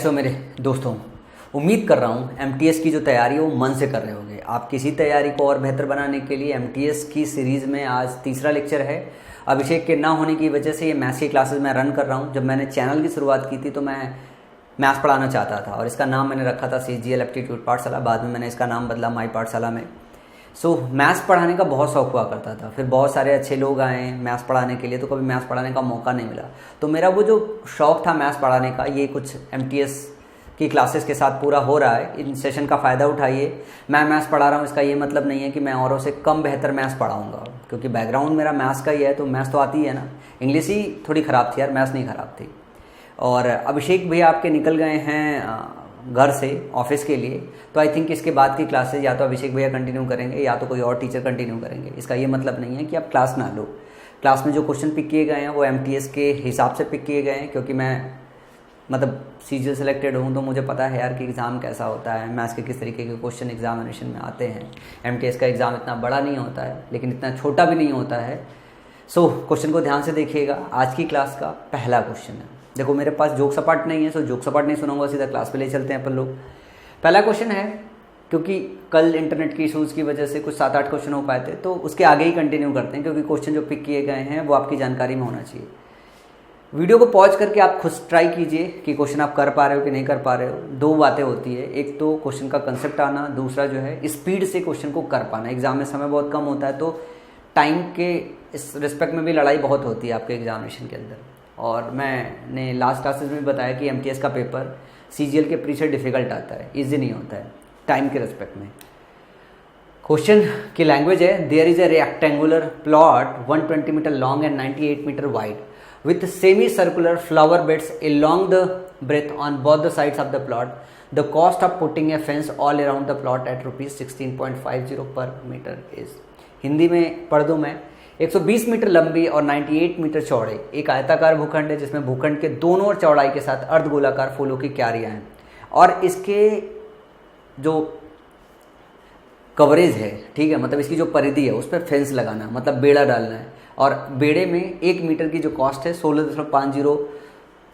कैसे हो मेरे दोस्तों। उम्मीद कर रहा हूँ एमटीएस की जो तैयारी है वो मन से कर रहे होंगे। आप किसी तैयारी को और बेहतर बनाने के लिए एमटीएस की सीरीज़ में आज तीसरा लेक्चर है। अभिषेक के ना होने की वजह से ये मैथ्स की क्लासेस मैं रन कर रहा हूँ। जब मैंने चैनल की शुरुआत की थी तो मैं मैथ्स पढ़ाना चाहता था और इसका नाम मैंने रखा था CGL एप्टीट्यूड पाठशाला। बाद में मैंने इसका नाम बदला माई पाठशाला में। मैथ्स पढ़ाने का बहुत शौक हुआ करता था। फिर बहुत सारे अच्छे लोग आए मैथ्स पढ़ाने के लिए तो कभी मैथ्स पढ़ाने का मौका नहीं मिला। तो मेरा वो जो शौक था मैथ्स पढ़ाने का ये कुछ एमटीएस की क्लासेस के साथ पूरा हो रहा है। इन सेशन का फ़ायदा उठाइए। मैं मैथ्स पढ़ा रहा हूँ इसका ये मतलब नहीं है कि मैं औरों से कम बेहतर मैथ्स पढ़ाऊँगा, क्योंकि बैकग्राउंड मेरा मैथ्स का ही है तो मैथ्स तो आती ही है ना। इंग्लिश ही थोड़ी ख़राब थी यार, मैथ्स नहीं ख़राब थी। और अभिषेक भैया आपके निकल गए हैं घर से ऑफिस के लिए, तो आई थिंक इसके बाद की क्लासेज या तो अभिषेक भैया कंटिन्यू करेंगे या तो कोई और टीचर कंटिन्यू करेंगे। इसका ये मतलब नहीं है कि आप क्लास ना लो। क्लास में जो क्वेश्चन पिक किए गए हैं वो एमटीएस के हिसाब से पिक किए गए हैं, क्योंकि मैं मतलब CGL सेलेक्टेड हूँ तो मुझे पता है यार कि एग्ज़ाम कैसा होता है, मैथ्स के किस तरीके के क्वेश्चन एग्जामिनेशन में आते हैं। एमटीएस का एग्ज़ाम इतना बड़ा नहीं होता है लेकिन इतना छोटा भी नहीं होता है। क्वेश्चन को ध्यान से देखिएगा। आज की क्लास का पहला क्वेश्चन है। देखो मेरे पास जोक सपाट नहीं है, जोक सपाट नहीं सुनाऊंगा, सीधा क्लास पे ले चलते हैं अपन लोग। पहला क्वेश्चन है, क्योंकि कल इंटरनेट की इशूज़ की वजह से कुछ 7-8 क्वेश्चन हो पाए थे तो उसके आगे ही कंटिन्यू करते हैं, क्योंकि क्वेश्चन जो पिक किए गए हैं वो आपकी जानकारी में होना चाहिए। वीडियो को पॉज करके आप खुद ट्राई कीजिए कि क्वेश्चन आप कर पा रहे हो कि नहीं कर पा रहे हो। दो बातें होती है, एक तो क्वेश्चन का कंसेप्ट आना, दूसरा जो है स्पीड से क्वेश्चन को कर पाना। एग्जाम में समय बहुत कम होता है तो टाइम के इस रिस्पेक्ट में भी लड़ाई बहुत होती है आपके एग्जामिनेशन के अंदर। और मैंने लास्ट क्लासेस में बताया कि एमटीएस का पेपर CGL के प्री से डिफिकल्ट आता है, ईजी नहीं होता है टाइम के रिस्पेक्ट में। क्वेश्चन की लैंग्वेज है, there is a rectangular plot 120 metre long and 98 metre wide with semi-circular flower beds along the breadth on both the sides of the plot. The cost of putting a fence all around the plot at rupees 16.50 per meter is। Hindi में पढ़ दूँ मैं। 120 metre लंबी और 98 metre चौड़े एक आयताकार भूखंड है जिसमें भूखंड के दोनों ओर चौड़ाई के साथ अर्धगोलाकार फूलों की क्यारियां हैं और इसके जो कवरेज है, ठीक है, मतलब इसकी जो परिधि है उस पर फेंस लगाना, मतलब बेड़ा डालना है। और बेड़े में 1 मीटर की जो कॉस्ट है 16.50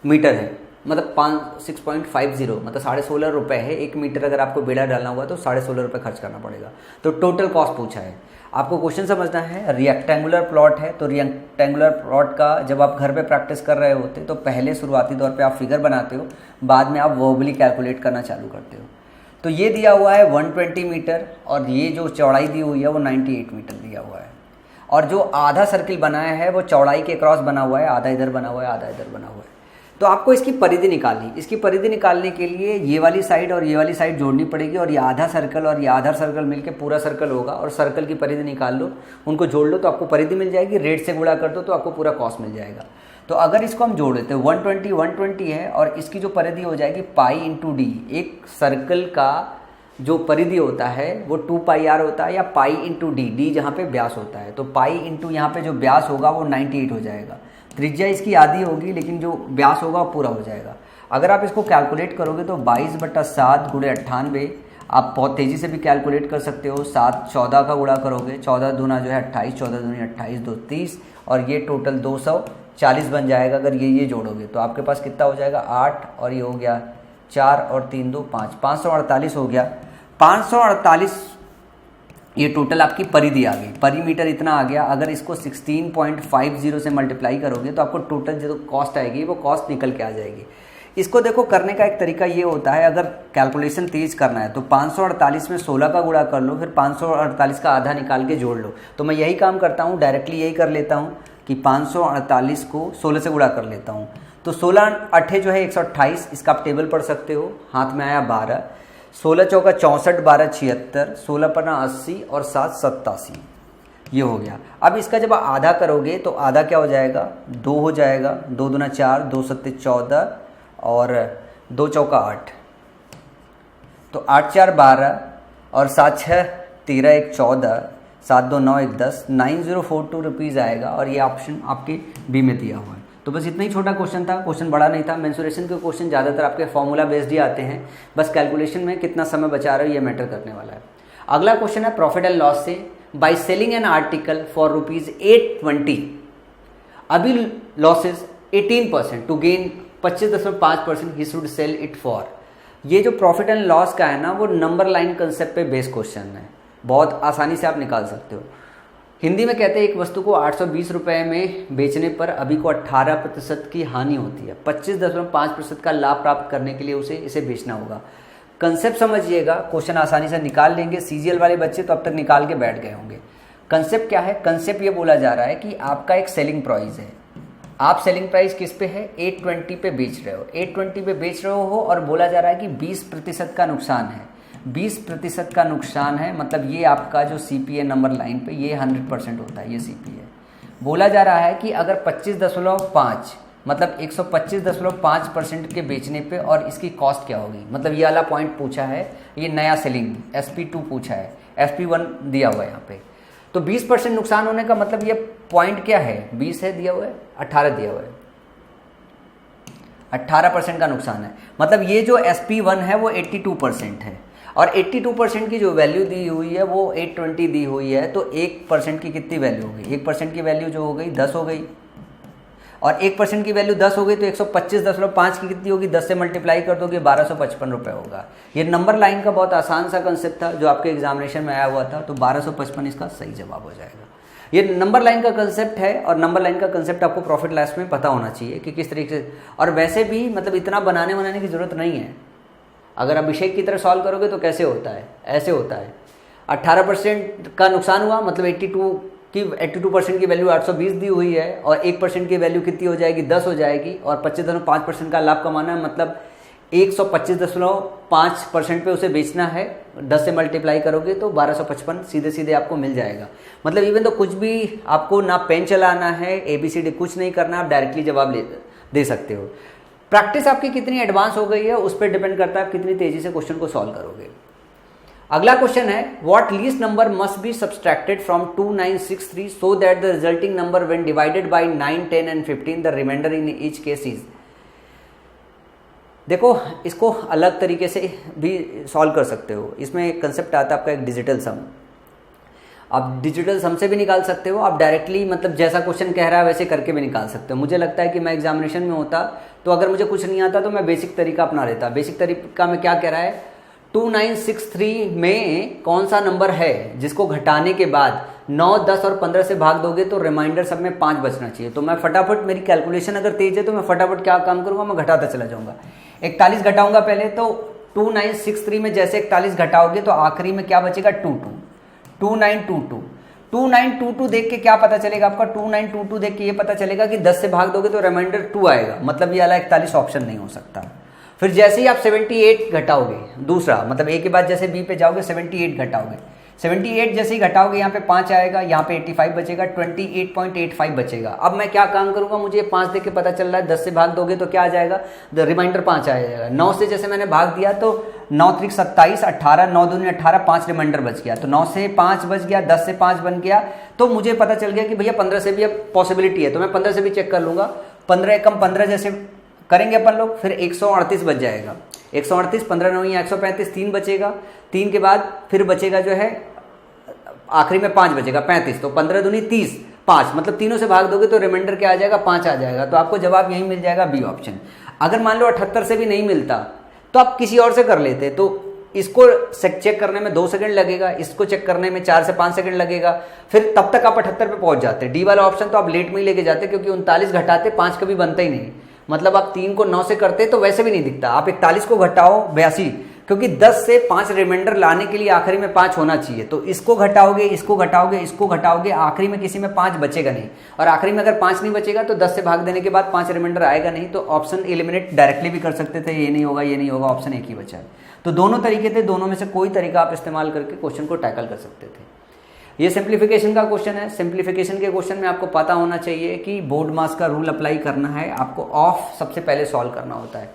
मीटर है, मतलब 6.50 मतलब 16.5 रुपये है। 1 मीटर अगर आपको बेड़ा डालना होगा तो 16.5 रुपये खर्च करना पड़ेगा। तो टोटल कॉस्ट पूछा है आपको। क्वेश्चन समझना है, रेक्टेंगुलर प्लॉट है तो रेक्टेंगुलर प्लॉट का जब आप घर पे प्रैक्टिस कर रहे होते तो पहले शुरुआती दौर पे आप फिगर बनाते हो, बाद में आप वर्बली कैलकुलेट करना चालू करते हो। तो ये दिया हुआ है 120 मीटर और ये जो चौड़ाई दी हुई है वो 98 मीटर दिया हुआ है। और जो आधा सर्किल बनाया है वो चौड़ाई के क्रॉस बना हुआ है, आधा इधर बना हुआ है, आधा इधर बना हुआ है। तो आपको इसकी परिधि निकालनी। इसकी परिधि निकालने के लिए ये वाली साइड और ये वाली साइड जोड़नी पड़ेगी और ये आधा सर्कल और ये आधा सर्कल मिलके पूरा सर्कल होगा और सर्कल की परिधि निकाल लो, उनको जोड़ लो तो आपको परिधि मिल जाएगी। रेट से गुणा कर दो तो आपको पूरा कॉस्ट मिल जाएगा। तो अगर इसको हम जोड़ देते हैं 120 है और इसकी जो परिधि हो जाएगी पाई इंटू डी। एक सर्कल का जो परिधि होता है वो 2πr होता है या पाई इंटू डी, डी जहाँ पे व्यास होता है। तो पाई इंटू यहाँ पे जो व्यास होगा वो 98 हो जाएगा। त्रिज्या इसकी आधी होगी लेकिन जो व्यास होगा वो पूरा हो जाएगा। अगर आप इसको कैलकुलेट करोगे तो 22/7 × 98 आप बहुत तेज़ी से भी कैलकुलेट कर सकते हो। 7 14 का गुणा करोगे, 14 दूना जो है 28, 14 दूनी 28, 2 30 और ये टोटल 240 बन जाएगा। अगर ये जोड़ोगे तो आपके पास कितना हो जाएगा 8 और ये हो गया 4 और 3 2 5, 548 हो गया। 548 ये टोटल आपकी परिधि आ गई। परिमीटर इतना आ गया। अगर इसको 16.50 से मल्टीप्लाई करोगे तो आपको टोटल जो कॉस्ट आएगी वो कॉस्ट निकल के आ जाएगी। इसको देखो करने का एक तरीका ये होता है, अगर कैलकुलेशन तेज करना है तो 548 में 16 का गुणा कर लो, फिर 548 का आधा निकाल के जोड़ लो। तो मैं यही काम करता हूँ, डायरेक्टली यही कर लेता हूँ कि 548 को 16 से गुणा कर लेता हूँ। तो 16 8 जो है 128, इसका आप टेबल पढ़ सकते हो। हाथ में आया 12, 16 चौका 64, 12 76, 16 पन्ना 80 और 7 87, ये हो गया। अब इसका जब आधा करोगे तो आधा क्या हो जाएगा 2 हो जाएगा। 2 दूना 4, 2 सत्ते 14 और 2 चौका 8, तो 8 4 12 और 7 6 13, 1 14, 7 2 9 1 10, 9042 रुपीज़ आएगा। और ये ऑप्शन आपके बी में दिया हुआ है। तो बस इतना ही छोटा क्वेश्चन था, क्वेश्चन बड़ा नहीं था। मेंसुरेशन के क्वेश्चन ज़्यादातर आपके फॉर्मूला बेस्ड ही आते हैं, बस कैलकुलेशन में कितना समय बचा रहे हो ये मैटर करने वाला है। अगला क्वेश्चन है प्रॉफिट एंड लॉस से। By selling an article for rupees 820 अभी loses 18% to gain 25.5% he should sell it for. ये जो प्रॉफिट एंड लॉस का है ना, वो नंबर लाइन कंसेप्ट पे बेस्ड क्वेश्चन है, बहुत आसानी से आप निकाल सकते हो। हिंदी में कहते हैं एक वस्तु को 820 रुपये में बेचने पर अभी को 18% की हानि होती है, 25.5% का लाभ प्राप्त करने के लिए उसे इसे बेचना होगा। कंसेप्ट समझिएगा, क्वेश्चन आसानी से निकाल लेंगे। सीजीएल वाले बच्चे तो अब तक निकाल के बैठ गए होंगे। कंसेप्ट क्या है? कंसेप्ट ये बोला जा रहा है कि आपका एक सेलिंग प्राइस है, आप सेलिंग प्राइस किस पे है? 820 पे बेच रहे हो, 820 पे बेच रहे हो और बोला जा रहा है कि 20% का नुकसान है, 20% का नुकसान है। मतलब ये आपका जो सीपीए नंबर लाइन पे ये 100% होता है, ये सीपीए। बोला जा रहा है कि अगर 25.5 मतलब 125.5% के बेचने पे और इसकी कॉस्ट क्या होगी, मतलब ये वाला पॉइंट पूछा है, ये नया सेलिंग SP2 पूछा है, SP1 दिया हुआ है यहाँ पे। तो 20% नुकसान होने का मतलब ये पॉइंट क्या है? 20 है दिया हुआ है, 18 दिया हुआ है, 18% का नुकसान है। मतलब ये जो SP1 है वो 82% है और 82% की जो वैल्यू दी हुई है वो 820 दी हुई है। तो 1% की कितनी वैल्यू हो गई? 1% की वैल्यू जो हो गई 10 हो गई, और 1% की वैल्यू 10 हो गई तो 125.5 की कितनी होगी? 10 से मल्टीप्लाई कर दोगे 1255 रुपये होगा। ये नंबर लाइन का बहुत आसान सा कंसेप्ट था जो आपके एग्जामिनेशन में आया हुआ था, तो 1255 इसका सही जवाब हो जाएगा। ये नंबर लाइन का कंसेप्ट है और नंबर लाइन का कंसेप्ट आपको प्रॉफिट लॉस में पता होना चाहिए कि किस तरीके से। और वैसे भी मतलब इतना बनाने की ज़रूरत नहीं है। अगर अभिषेक की तरह सॉल्व करोगे तो कैसे होता है? ऐसे होता है, 18% का नुकसान हुआ मतलब 82% की वैल्यू 820 दी हुई है और 1% की वैल्यू कितनी हो जाएगी? 10 हो जाएगी, और 25.5% का लाभ कमाना है, मतलब 125.5% पे उसे बेचना है। 10 से मल्टीप्लाई करोगे तो 1255 सीधे सीधे आपको मिल जाएगा। मतलब इवन तो कुछ भी आपको ना पेन चलाना है, ABCD कुछ नहीं करना, आप डायरेक्टली जवाब दे सकते हो। प्रैक्टिस आपकी कितनी एडवांस हो गई है उस पर डिपेंड करता है आप कितनी तेजी से क्वेश्चन को सॉल्व करोगे। अगला क्वेश्चन है, what least number must be subtracted from 2963 so that the resulting number when divided by 9, 10 and 15 the remainder in each case is. देखो इसको अलग तरीके से भी सॉल्व कर सकते हो। इसमें एक कंसेप्ट आता है आपका एक डिजिटल सम। आप डिजिटल सम से भी निकाल सकते हो, आप डायरेक्टली मतलब जैसा क्वेश्चन कह रहा है वैसे करके भी निकाल सकते हो। मुझे लगता है कि मैं एग्जामिनेशन में होता तो अगर मुझे कुछ नहीं आता तो मैं बेसिक तरीका अपना लेता। बेसिक तरीका में क्या कह रहा है? 2963 में कौन सा नंबर है जिसको घटाने के बाद 9, 10 और 15 से भाग दोगे तो रिमाइंडर सब में 5 बचना चाहिए। तो मैं फटाफट, मेरी कैलकुलेशन अगर तेज है तो मैं फटाफट क्या काम करूंगा? मैं घटाता चला जाऊंगा। 41 घटाऊंगा पहले, तो 2963 में जैसे 41 घटाओगे तो आखिरी में क्या बचेगा? 2922। 2922 देख के क्या पता चलेगा आपका? 2922 देख के ये पता चलेगा कि 10 से भाग दोगे तो रिमाइंडर 2 आएगा, मतलब ये वाला 41 ऑप्शन नहीं हो सकता। फिर जैसे ही आप 78 घटाओगे, दूसरा मतलब ए के बाद जैसे बी पे जाओगे 78 घटाओगे, 78 जैसे ही घटाओगे यहाँ पे 5 आएगा, यहाँ पे 85 बचेगा, 28.85 बचेगा। अब मैं क्या काम करूंगा? मुझे 5 देख के पता चल रहा है 10 से भाग दोगे तो क्या आ जाएगा? रिमाइंडर 5 आ जाएगा। 9 से जैसे मैंने भाग दिया तो 9 त्रिक 27, 18, 9 दूनी 18, 5 रिमाइंडर बच गया, तो 9 से 5 बच गया, 10 से 5 बन गया। तो मुझे पता चल गया कि भैया 15 से भी अब पॉसिबिलिटी है, तो मैं 15 से भी चेक कर लूंगा। 15 कम 15 जैसे करेंगे अपन लोग, फिर 138 बच जाएगा। 138, 15 9 या 135, 3 बचेगा। 3 के बाद फिर बचेगा जो है आखिरी में 5 बचेगा, 35। तो 15 दूनी 30, 5 मतलब तीनों से भाग दोगे तो रिमाइंडर क्या आ जाएगा? 5 आ जाएगा। तो आपको जवाब यही मिल जाएगा, बी ऑप्शन। अगर मान लो 78 से भी नहीं मिलता तो आप किसी और से कर लेते, तो इसको चेक करने में 2 सेकंड लगेगा, इसको चेक करने में 4 से 5 सेकंड लगेगा, फिर तब तक आप 78 पे पहुंच जाते। डी वाला ऑप्शन तो आप लेट में ही लेके जाते, क्योंकि 39 घटाते 5 कभी बनता ही नहीं। मतलब आप 3 को 9 से करते तो वैसे भी नहीं दिखता। आप 41 को घटाओ 82, क्योंकि 10 से 5 रिमाइंडर लाने के लिए आखिरी में 5 होना चाहिए। तो इसको घटाओगे, इसको घटाओगे, इसको घटाओगे, आखिरी में किसी में 5 बचेगा नहीं। और आखिरी में अगर 5 नहीं बचेगा तो 10 से भाग देने के बाद 5 रिमाइंडर आएगा नहीं। तो ऑप्शन एलिमिनेट डायरेक्टली भी कर सकते थे, ये नहीं होगा, ये नहीं होगा, ऑप्शन एक ही बचा है। तो दोनों तरीके थे, दोनों में से कोई तरीका आप इस्तेमाल करके क्वेश्चन को टैकल कर सकते थे। ये सिंप्लीफिकेशन का क्वेश्चन है। सिंप्लीफिकेशन के क्वेश्चन में आपको पता होना चाहिए कि बोर्ड मास का रूल अप्लाई करना है, आपको ऑफ सबसे पहले सॉल्व करना होता है।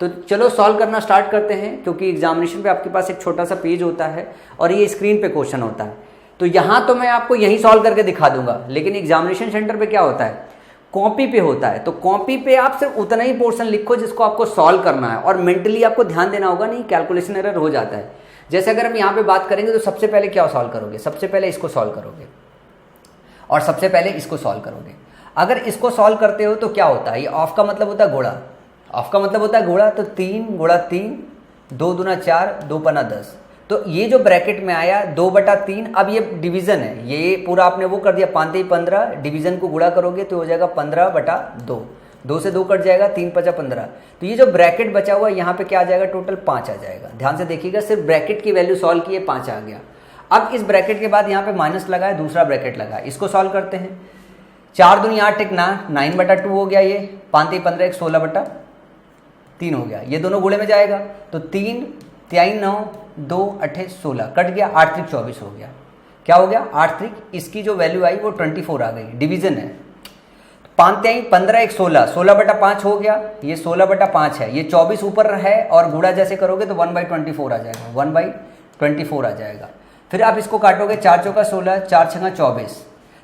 तो चलो सॉल्व करना स्टार्ट करते हैं, क्योंकि एग्जामिनेशन पे आपके पास एक छोटा सा पेज होता है और ये स्क्रीन पे क्वेश्चन होता है। तो यहाँ तो मैं आपको यही सॉल्व करके दिखा दूंगा, लेकिन एग्जामिनेशन सेंटर पे क्या होता है? कॉपी पे होता है। तो कॉपी पे आप सिर्फ उतना ही पोर्शन लिखो जिसको आपको सॉल्व करना है, और मेंटली आपको ध्यान देना होगा, नहीं कैलकुलेशन एरर हो जाता है। जैसे अगर हम यहाँ पे बात करेंगे तो सबसे पहले क्या सॉल्व करोगे? सबसे पहले इसको सॉल्व करोगे और सबसे पहले इसको सॉल्व करोगे। अगर इसको सॉल्व करते हो तो क्या होता है? ये ऑफ का मतलब होता है घोड़ा, ऑफ का मतलब होता है गुणा, तो 3 गुणा 3, 2 दूना 4, 2 पन्ना 10। तो ये जो ब्रैकेट में आया 2/3, अब ये डिवीजन है, ये पूरा आपने वो कर दिया 5 15, डिवीजन को गुणा करोगे तो हो जाएगा 15/2, 2 से 2 कट जाएगा, 3 5 15। तो ये जो ब्रैकेट बचा हुआ है यहाँ पे क्या आ जाएगा, टोटल 5 आ जाएगा। ध्यान से देखिएगा, सिर्फ ब्रैकेट की वैल्यू सॉल्व की है, 5 आ गया। अब इस ब्रैकेट के बाद यहाँ पे माइनस लगा है, दूसरा ब्रैकेट लगा है, इसको सॉल्व करते हैं। 4 दूनी 8 एक 9/2 हो गया, ये 5 3 15 एक 16/3 हो गया, ये दोनों गुणे में जाएगा तो 3 3 9 2 8 16 कट गया, 8 3 24 हो गया। क्या हो गया, 8 3, इसकी जो वैल्यू आई वो 24 आ गई, डिवीजन है। 5 3 15 एक 16, 16/5 हो गया, ये 16/5 है, ये 24 ऊपर है और गुणा जैसे करोगे तो 1/24 आ जाएगा, 1/24 आ जाएगा। फिर आप इसको काटोगे, 4 चौका 16, 4 छंगा 24,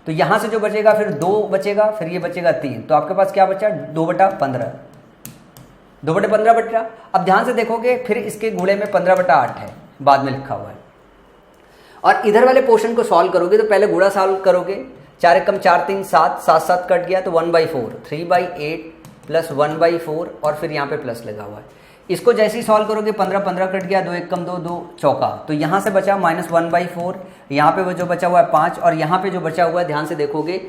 तो यहाँ से जो बचेगा फिर 2 बचेगा, फिर ये बचेगा 3, तो आपके पास क्या बचा, 2/15, 2/15 बच रहा। अब ध्यान से देखोगे फिर इसके गुणे में 15/8 है, बाद में लिखा हुआ है। और इधर वाले पोर्शन को सॉल्व करोगे तो पहले गुणा सॉल्व करोगे, 4 एकम 4 3 7, 7 7 कट गया तो 1/4, 3/8 प्लस 1/4 और फिर यहाँ पे प्लस लगा हुआ है। इसको जैसे ही सॉल्व करोगे 15 15 कट गया, 2 एकम 2, 2 चौका, तो यहाँ से बचा -1/4, यहाँ पे वो जो बचा हुआ है 5, और यहाँ पे जो बचा हुआ है ध्यान से देखोगे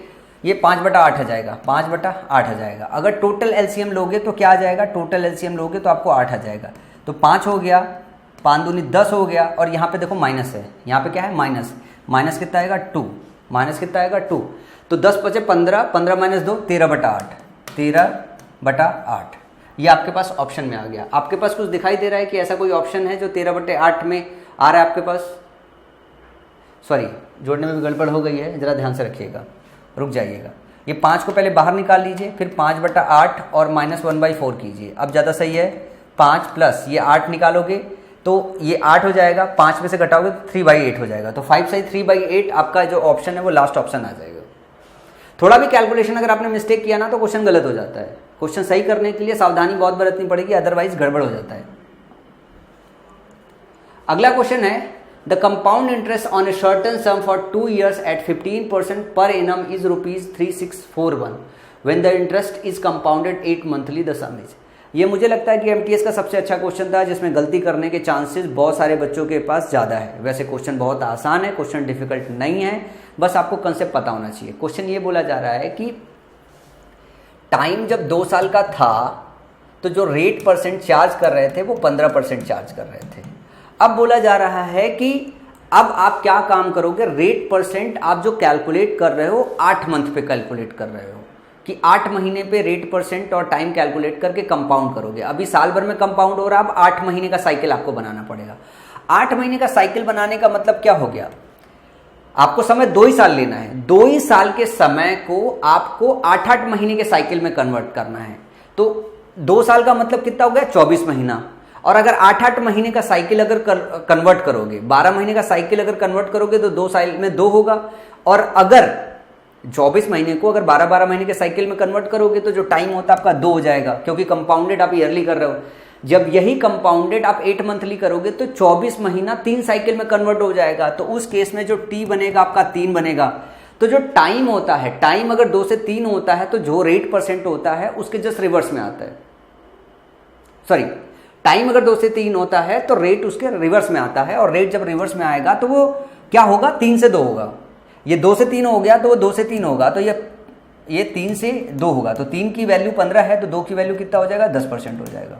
ये 5/8 आ जाएगा, 5/8 आ जाएगा। अगर टोटल एलसीएम लोगे तो क्या आ जाएगा, टोटल एलसीएम लोगे तो आपको 8 आ जाएगा। तो 5 हो गया, 5 दूनी 10 हो गया, और यहाँ पे देखो माइनस है, यहाँ पे क्या है माइनस, माइनस कितना आएगा 2, माइनस कितना आएगा 2, तो 10 बचे 15, 15 - 2 13/8, 13/8। ये आपके पास ऑप्शन में आ गया। आपके पास कुछ दिखाई दे रहा है कि ऐसा कोई ऑप्शन है जो 13/8 में आ रहा है आपके पास? सॉरी, जोड़ने में भी गड़बड़ हो गई है, जरा ध्यान से रखिएगा, रुक जाइएगा। ये 5 को पहले बाहर निकाल लीजिए, फिर 5/8 और -1/4 कीजिए, अब ज़्यादा सही है। 5 प्लस ये 8 निकालोगे तो ये 8 हो जाएगा, 5 में से घटाओगे तो 3/8 हो जाएगा, तो 5 सही 3/8 आपका जो ऑप्शन है वो लास्ट ऑप्शन आ जाएगा। थोड़ा भी कैलकुलेशन अगर आपने मिस्टेक किया ना तो क्वेश्चन गलत हो जाता है। क्वेश्चन सही करने के लिए सावधानी बहुत बरतनी पड़ेगी, अदरवाइज गड़बड़ हो जाता है। अगला क्वेश्चन है, the compound interest on A certain some for 2 years at 15% per annum is ₹3641 when the interest is compounded 8 monthly, the sum is। ये मुझे लगता है कि एमटीएस का सबसे अच्छा क्वेश्चन था जिसमें गलती करने के चांसेस बहुत सारे बच्चों के पास ज़्यादा है। वैसे क्वेश्चन बहुत आसान है, क्वेश्चन डिफिकल्ट नहीं है, बस आपको कंसेप्ट पता होना चाहिए। क्वेश्चन ये बोला जा रहा है कि टाइम जब 2 साल का था तो जो रेट परसेंट चार्ज कर रहे थे वो 15% चार्ज कर रहे थे। अब बोला जा रहा है कि अब आप क्या काम करोगे, रेट परसेंट आप जो कैलकुलेट कर रहे हो 8 मंथ पे कैलकुलेट कर रहे हो, कि 8 महीने पे रेट परसेंट और टाइम कैलकुलेट करके कंपाउंड करोगे। अभी साल भर में कंपाउंड हो रहा है, अब 8 महीने का साइकिल आपको बनाना पड़ेगा। 8 महीने का साइकिल बनाने का मतलब क्या हो गया, आपको समय 2 ही साल लेना है, 2 ही साल के समय को आपको 8-8 महीने के साइकिल में कन्वर्ट करना है। तो 2 साल का मतलब कितना हो गया, 24 महीना। और अगर 8-8 महीने का साइकिल अगर कन्वर्ट करोगे, 12 महीने का साइकिल अगर कन्वर्ट करोगे तो 2 साल में 2 होगा। और अगर 24 महीने को अगर 12-12 महीने के साइकिल में कन्वर्ट करोगे तो जो टाइम होता है आपका 2 हो जाएगा, क्योंकि कंपाउंडेड आप ईयरली कर रहे हो। जब यही कंपाउंडेड आप 8 मंथली करोगे तो 24 महीना 3 साइकिल में कन्वर्ट हो जाएगा। तो उस केस में जो टी बनेगा आपका 3 बनेगा। तो जो टाइम होता है, टाइम अगर 2 से 3 होता है तो जो रेट परसेंट होता है उसके जस्ट रिवर्स में आता है। सॉरी, टाइम अगर 2 से 3 होता है तो रेट उसके रिवर्स में आता है, और रेट जब रिवर्स में आएगा तो वो क्या होगा, 3 से 2 होगा। ये 2 से 3 हो गया तो वो 2 से 3 होगा, तो ये 3 से 2 होगा। तो 3 की वैल्यू 15 है तो 2 की वैल्यू कितना हो जाएगा, 10% हो जाएगा।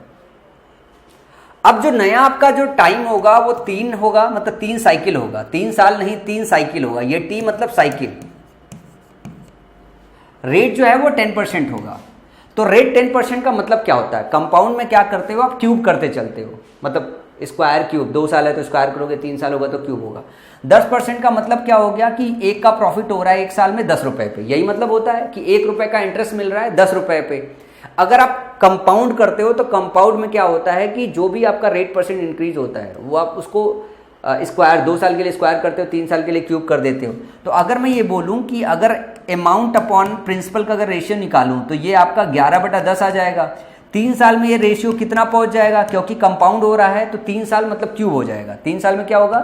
अब जो नया आपका जो टाइम होगा वो 3 होगा, मतलब 3 साइकिल होगा, 3 साल नहीं 3 साइकिल होगा। ये टी मतलब साइकिल। रेट जो है वो 10% होगा। तो रेट 10% का मतलब क्या होता है, कंपाउंड में क्या करते हो आप, क्यूब करते चलते हो, मतलब स्क्वायर क्यूब। 2 साल है तो स्क्वायर करोगे, 3 साल होगा तो क्यूब होगा। 10% का मतलब क्या हो गया कि 1 का प्रॉफिट हो रहा है 1 साल में 10 रुपए पे। यही मतलब होता है कि 1 रुपए का इंटरेस्ट मिल रहा है 10 रुपए पे। अगर आप कंपाउंड करते हो तो कंपाउंड में क्या होता है कि जो भी आपका रेट परसेंट इंक्रीज होता है वो आप उसको स्क्वायर 2 साल के लिए स्क्वायर करते हो, 3 साल के लिए क्यूब कर देते हो। तो अगर मैं ये बोलूं कि अगर अमाउंट अपॉन प्रिंसिपल का अगर रेशियो निकालूं तो ये आपका 11/10 आ जाएगा। 3 साल में ये रेशियो कितना पहुंच जाएगा, क्योंकि कंपाउंड हो रहा है तो 3 साल मतलब क्यूब हो जाएगा। 3 साल में क्या होगा,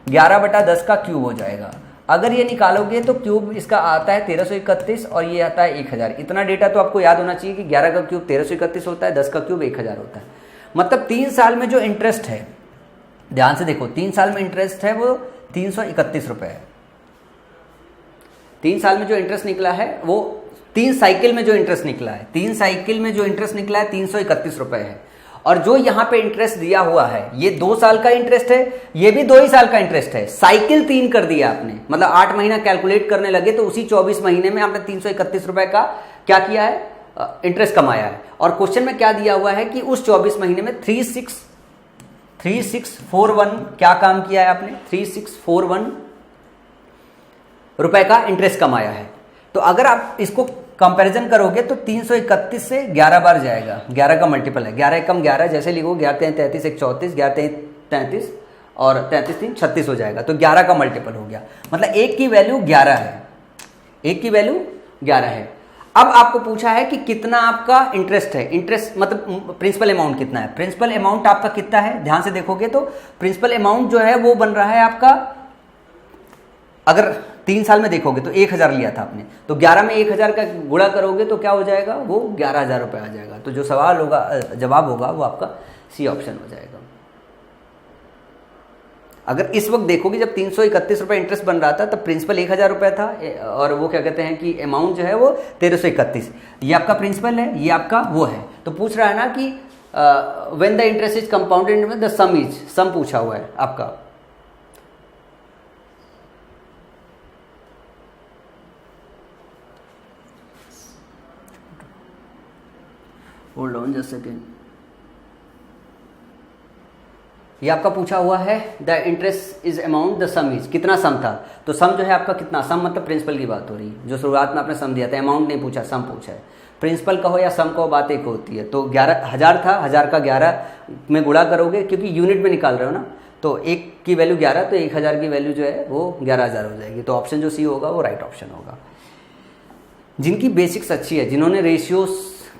11/10 का क्यूब हो जाएगा। अगर ये निकालोगे तो क्यूब इसका आता है 1331 और ये आता है 1000। इतना डेटा तो आपको याद होना चाहिए कि 11 का क्यूब 1331 होता है, 10 का क्यूब 1000 होता है। मतलब 3 साल में जो इंटरेस्ट है, ध्यान से देखो, 3 साल में इंटरेस्ट है वो 331 रुपये है। 3 साल में जो इंटरेस्ट निकला है वो 3 साइकिल में जो इंटरेस्ट निकला है, 3 साइकिल में जो इंटरेस्ट निकला है 331 रुपये है। और जो यहां पे इंटरेस्ट दिया हुआ है ये 2 साल का इंटरेस्ट है, ये भी 2 ही साल का इंटरेस्ट है। साइकिल 3 कर दिया आपने, मतलब 8 महीना कैलकुलेट करने लगे तो उसी 24 महीने में आपने 331 रुपए का क्या किया है, इंटरेस्ट कमाया है। और क्वेश्चन में क्या दिया हुआ है कि उस 24 महीने में 3641 क्या काम किया है आपने, 3641 रुपए का इंटरेस्ट कमाया है। तो अगर आप इसको कंपैरिजन करोगे तो 331 से 11 बार जाएगा, 11 का मल्टीपल है, 11 एकम 11, जैसे लिखो 11 3 33 1 34, 11 3 33 और 33 3 36 हो जाएगा, तो 11 का मल्टीपल हो गया। मतलब एक की वैल्यू 11 है, एक की वैल्यू 11 है। अब आपको पूछा है कि कितना आपका इंटरेस्ट है, इंटरेस्ट मतलब प्रिंसिपल अमाउंट कितना है। प्रिंसिपल अमाउंट आपका कितना है, ध्यान से देखोगे तो प्रिंसिपल अमाउंट जो है वो बन रहा है आपका, अगर 3 साल में देखोगे तो 1000 लिया था आपने, तो 11 में 1000 का गुणा करोगे तो क्या हो जाएगा, वो 11,000 रुपये आ जाएगा। तो जो सवाल होगा, जवाब होगा वो आपका सी ऑप्शन हो जाएगा। अगर इस वक्त देखोगे जब 331 रुपये इंटरेस्ट बन रहा था तब प्रिंसिपल 1000 रुपये था और वो क्या कहते हैं कि अमाउंट जो है वो 1331, ये आपका प्रिंसिपल है, ये आपका वो है। तो पूछ रहा है ना कि when the interest is compounded में द सम इज, सम पूछा हुआ है आपका। होल्ड ऑन जस्ट सेकेंड, ये आपका पूछा हुआ है the interest is amount the some is, कितना सम था। तो सम जो है आपका कितना, सम मतलब प्रिंसिपल की बात हो रही है, जो शुरुआत में आपने सम दिया था, अमाउंट नहीं पूछा, सम पूछा है। प्रिंसिपल कहो या सम कहो बात एक होती है। तो 11,000 था, 1000 का 11 में गुणा करोगे क्योंकि यूनिट में निकाल रहे हो ना, तो 1 की वैल्यू 11, तो 1000 की वैल्यू जो है वो 11,000 हो जाएगी। तो ऑप्शन जो सी होगा वो राइट ऑप्शन होगा। जिनकी बेसिक्स अच्छी है, जिन्होंने रेशियोज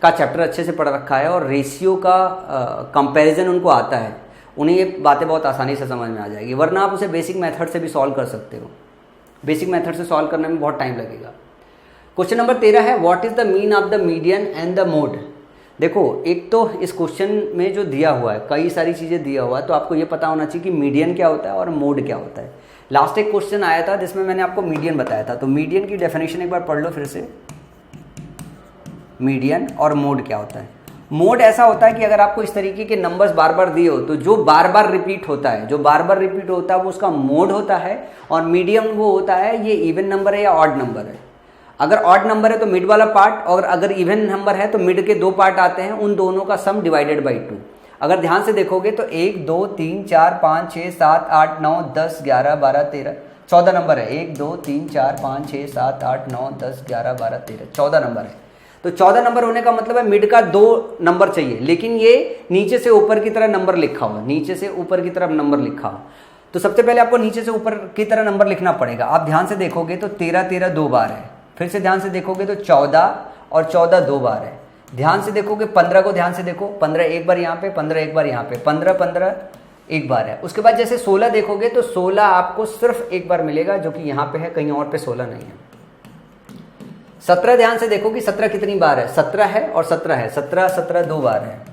का चैप्टर अच्छे से पढ़ रखा है और रेशियो का कंपैरिजन उनको आता है, उन्हें ये बातें बहुत आसानी से समझ में आ जाएगी। वरना आप उसे बेसिक मेथड से भी सॉल्व कर सकते हो, बेसिक मेथड से सॉल्व करने में बहुत टाइम लगेगा। क्वेश्चन नंबर 13 है what is the mean of the median and the mode. देखो एक तो इस क्वेश्चन में जो दिया हुआ है, कई सारी चीज़ें दिया हुआ है, तो आपको ये पता होना चाहिए कि मीडियन क्या होता है और मोड क्या होता है। लास्ट एक क्वेश्चन आया था जिसमें मैंने आपको मीडियन बताया था, तो मीडियन की डेफिनेशन एक बार पढ़ लो फिर से। मीडियन और मोड क्या होता है। मोड ऐसा होता है कि अगर आपको इस तरीके के नंबर्स बार बार दिए हो तो जो बार बार रिपीट होता है, जो बार बार रिपीट होता है वो उसका मोड होता है। और मीडियम वो होता है ये इवन नंबर है या ऑड नंबर है। अगर ऑड नंबर है तो मिड वाला पार्ट, और अगर इवन नंबर है तो मिड के 2 पार्ट आते हैं, उन दोनों का सम डिवाइडेड बाई 2। अगर ध्यान से देखोगे तो 1 2 3 4 5 6 7 8 9 10 11 12 13 14 नंबर है। 1 2 3 4 5 6 7 8 9 10 11 12 13 14 नंबर है। तो 14 नंबर होने का मतलब है मिड का 2 नंबर चाहिए, लेकिन ये नीचे से ऊपर की तरह नंबर लिखा हुआ, नीचे से ऊपर की तरफ नंबर लिखा हुआ। तो सबसे पहले आपको नीचे से ऊपर की तरह नंबर लिखना पड़ेगा। आप ध्यान से देखोगे तो 13 13 2 बार है, फिर से ध्यान से देखोगे तो 14 और 14 2 बार है। ध्यान से देखोगे 15 को ध्यान से देखो, 15 एक बार यहाँ पे, 15 एक बार यहाँ पे, 15 15 एक बार है। उसके बाद जैसे 16 देखोगे तो 16 आपको सिर्फ एक बार मिलेगा, जो कि यहाँ पे है, कहीं और पे 16 नहीं है। 17 ध्यान से देखो कि 17 कितनी बार है, 17 है और 17 है, 17 17 2 बार है।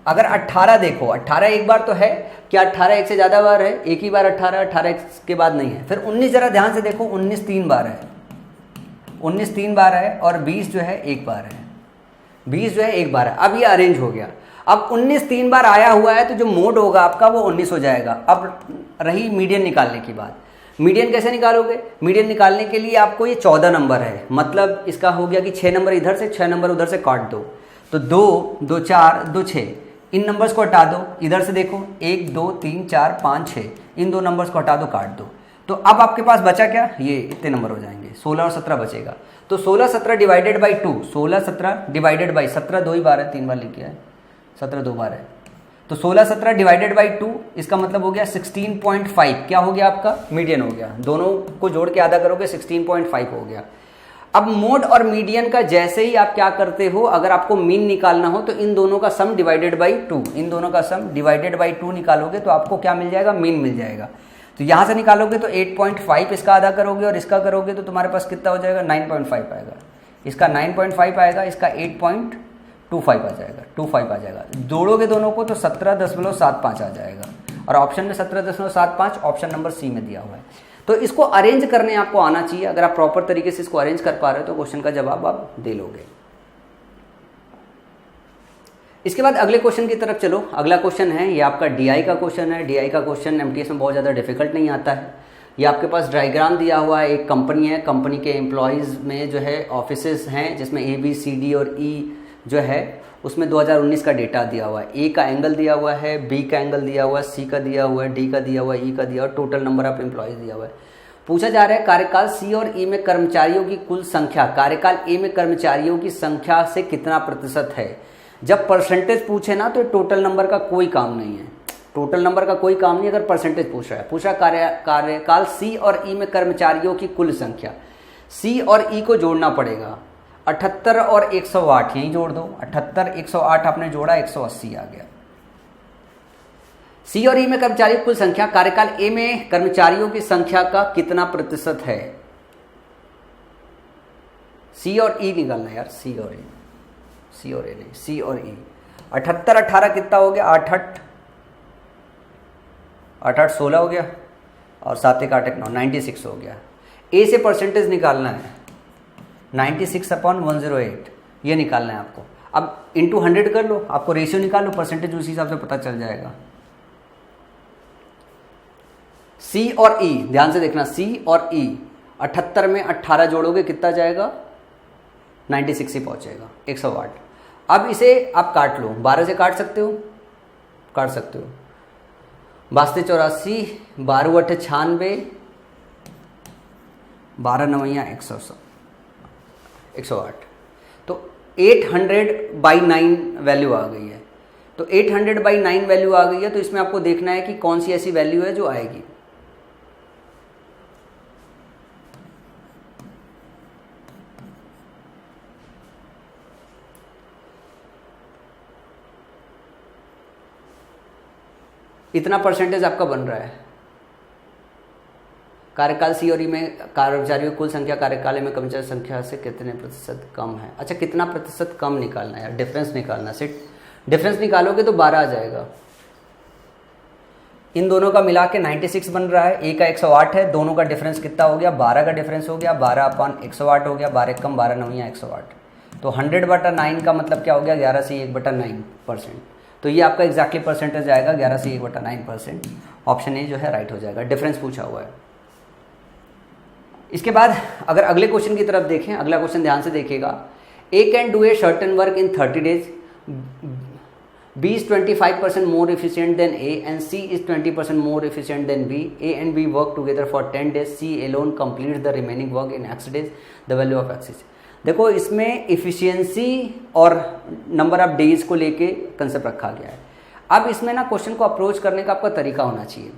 अगर 18 देखो, 18 एक बार तो है, क्या 18 एक से ज्यादा बार है? एक ही बार 18, 18 के बाद नहीं है। फिर 19 जरा ध्यान से देखो, 19 3 बार है, 19 3 बार है। और 20 जो है एक बार है, 20 जो है एक बार है। अब ये अरेंज हो गया। अब 19 3 बार आया हुआ है तो जो मोड होगा आपका वो 19 हो जाएगा। अब रही मीडियन निकालने की बात। मीडियन कैसे निकालोगे? मीडियन निकालने के लिए आपको ये 14 नंबर है, मतलब इसका हो गया कि 6 नंबर इधर से 6 नंबर उधर से काट दो। तो 2 2 4 2 6, इन नंबर्स को हटा दो। इधर से देखो 1 2 3 4 5 6, इन 2 नंबर्स को हटा दो, काट दो। तो अब आपके पास बचा क्या? ये इतने नंबर हो जाएंगे, 16 और 17 बचेगा। तो 16 17 डिवाइडेड बाई 2, 16 17 डिवाइडेड बाई 17 2 ही बार है, 3 बार लिखा है, 17 2 बार है। तो 16 17 डिवाइडेड बाई 2, इसका मतलब हो गया 16.5। क्या हो गया आपका? मीडियन हो गया। दोनों को जोड़ के आधा करोगे 16.5 हो गया। अब मोड और मीडियन का जैसे ही आप क्या करते हो, अगर आपको मीन निकालना हो तो इन दोनों का सम डिवाइडेड बाई 2, इन दोनों का सम डिवाइडेड बाई 2 निकालोगे तो आपको क्या मिल जाएगा? मीन मिल जाएगा। तो यहाँ से निकालोगे तो 8.5 इसका आधा करोगे और इसका करोगे तो तुम्हारे पास कितना हो जाएगा, 9.5 आएगा। इसका 9.5 आएगा, इसका 8.25 आ जाएगा, 25 आ जाएगा। जोड़ोगे दोनों को तो 17.75 आ जाएगा और ऑप्शन में 17.75 ऑप्शन नंबर सी में दिया हुआ है। तो इसको अरेंज करने आपको आना चाहिए। अगर आप प्रॉपर तरीके से इसको अरेंज कर पा रहे हो तो क्वेश्चन का जवाब आप दे लोगे। इसके बाद अगले क्वेश्चन की तरफ चलो। अगला क्वेश्चन है, ये आपका डीआई का क्वेश्चन है। डीआई का क्वेश्चन एमटीएस में बहुत ज़्यादा डिफिकल्ट नहीं आता है। ये आपके पास डायग्राम दिया हुआ है, एक कंपनी है, कंपनी के एम्प्लॉयज़ में जो है ऑफिसेज हैं जिसमें ए बी सी डी और ई जो है उसमें 2019 का डेटा दिया हुआ है। ए का एंगल दिया हुआ है, बी का एंगल दिया हुआ है, सी का दिया हुआ है, डी का दिया हुआ है, ई का दिया हुआ है, टोटल नंबर ऑफ एम्प्लॉयज़ दिया हुआ है। पूछा जा रहा है कार्यकाल सी और ई में कर्मचारियों की कुल संख्या कार्यकाल ए में कर्मचारियों की संख्या से कितना प्रतिशत है। जब परसेंटेज पूछे ना तो टोटल नंबर का कोई काम नहीं है, टोटल नंबर का कोई काम नहीं। अगर परसेंटेज पूछ रहा है, पूछा कार्यकाल सी और ई में कर्मचारियों की कुल संख्या, सी और ई को जोड़ना पड़ेगा। 78 और 108 यहीं जोड़ दो, 78 108 आपने जोड़ा, 180 आ गया। सी और ई में कर्मचारियों की कुल संख्या कार्यकाल ए में कर्मचारियों की संख्या का कितना प्रतिशत है। सी और ई निकालना यार, सी और ई, सी और ए नहीं, सी और ई। 78 18 कितना हो गया, 8 8 16 हो गया और 7 1 8 9 96 हो गया। ए से परसेंटेज निकालना है, 96/108 ये निकालना है आपको। अब इंटू 100 कर लो, आपको रेशियो निकाल लो, परसेंटेज उसी हिसाब से पता चल जाएगा। सी और ई ध्यान से देखना, सी और ई 78 में 18 जोड़ोगे कितना जाएगा, 96 ही पहुंचेगा, 108। अब इसे आप काट लो, 12 से काट सकते हो, काट सकते हो। 82 84, 12 8 96, 12 9 108। तो 800/9 वैल्यू आ गई है। तो 800/9 वैल्यू आ गई है, तो इसमें आपको देखना है कि कौन सी ऐसी वैल्यू है जो आएगी। इतना परसेंटेज आपका बन रहा है। कार्यकाल सी और ई में कर्मचारियों की कुल संख्या कार्यकाल में कर्मचारी संख्या से कितने प्रतिशत कम है। अच्छा, कितना प्रतिशत कम निकालना है यार, डिफरेंस निकालना। सिर्फ डिफरेंस निकालोगे तो 12 आ जाएगा। इन दोनों का मिला के 96 बन रहा है, ए का 108 है, दोनों का डिफरेंस कितना हो गया, 12 का डिफरेंस हो गया, 12/108 हो गया, 12 कम 12 9 108। तो 100/9 का मतलब क्या हो गया, 11 से 1/9%। तो ये आपका एग्जैक्टली परसेंटेज आएगा 11 से 1/9%। ऑप्शन ए जो है राइट हो जाएगा, डिफरेंस पूछा हुआ है। इसके बाद अगर अगले क्वेश्चन की तरफ देखें, अगला क्वेश्चन ध्यान से देखिएगा। A can do a certain work in 30 days, B is 25% more efficient than A and C is 20% more efficient than B. A and B work together for 10 days. C alone completes the remaining work in X days. The value of X is. देखो इसमें efficiency और number of days को लेके concept रखा गया है। अब इसमें ना क्वेश्चन को अप्रोच करने का आपका तरीका होना चाहिए।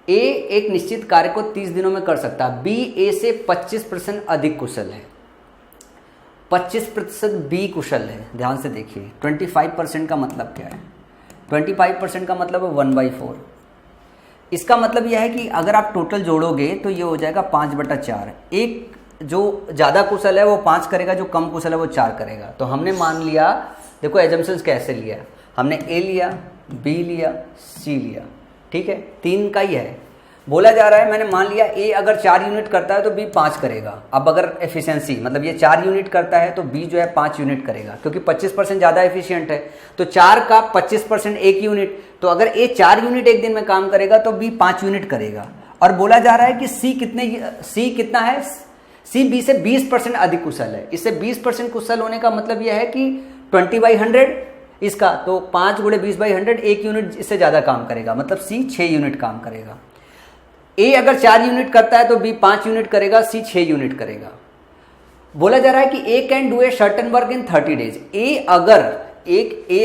ए एक निश्चित कार्य को 30 दिनों में कर सकता है, बी ए से 25% अधिक कुशल है, 25% बी कुशल है। ध्यान से देखिए, 25% का मतलब क्या है, 25% का मतलब है 1/4। इसका मतलब यह है कि अगर आप टोटल जोड़ोगे तो ये हो जाएगा 5/4। एक जो ज़्यादा कुशल है वो 5 करेगा, जो कम कुशल है वो 4 करेगा। तो हमने मान लिया, देखो एजम्पशंस कैसे लिया, हमने ए लिया, बी लिया, सी लिया, ठीक है, 3 का ही है। बोला जा रहा है, मैंने मान लिया ए अगर 4 यूनिट करता है तो बी 5 करेगा। अब अगर एफिशिएंसी मतलब ये 4 यूनिट करता है तो बी जो है 5 यूनिट करेगा, क्योंकि 25% ज़्यादा एफिशिएंट है। तो 4 का 25% 1 यूनिट, तो अगर ए 4 यूनिट एक दिन में काम करेगा तो बी 5 यूनिट करेगा। और बोला जा रहा है कि सी कितना है, सी बी से 20% अधिक कुशल है। इससे 20% कुशल होने का मतलब यह है कि 20/100 इसका, तो 5 × 20/100 1 यूनिट इससे ज़्यादा काम करेगा, मतलब सी 6 यूनिट काम करेगा। ए अगर 4 यूनिट करता है तो बी 5 यूनिट करेगा, सी 6 यूनिट करेगा। बोला जा रहा है कि A can do a certain work in 30 days। A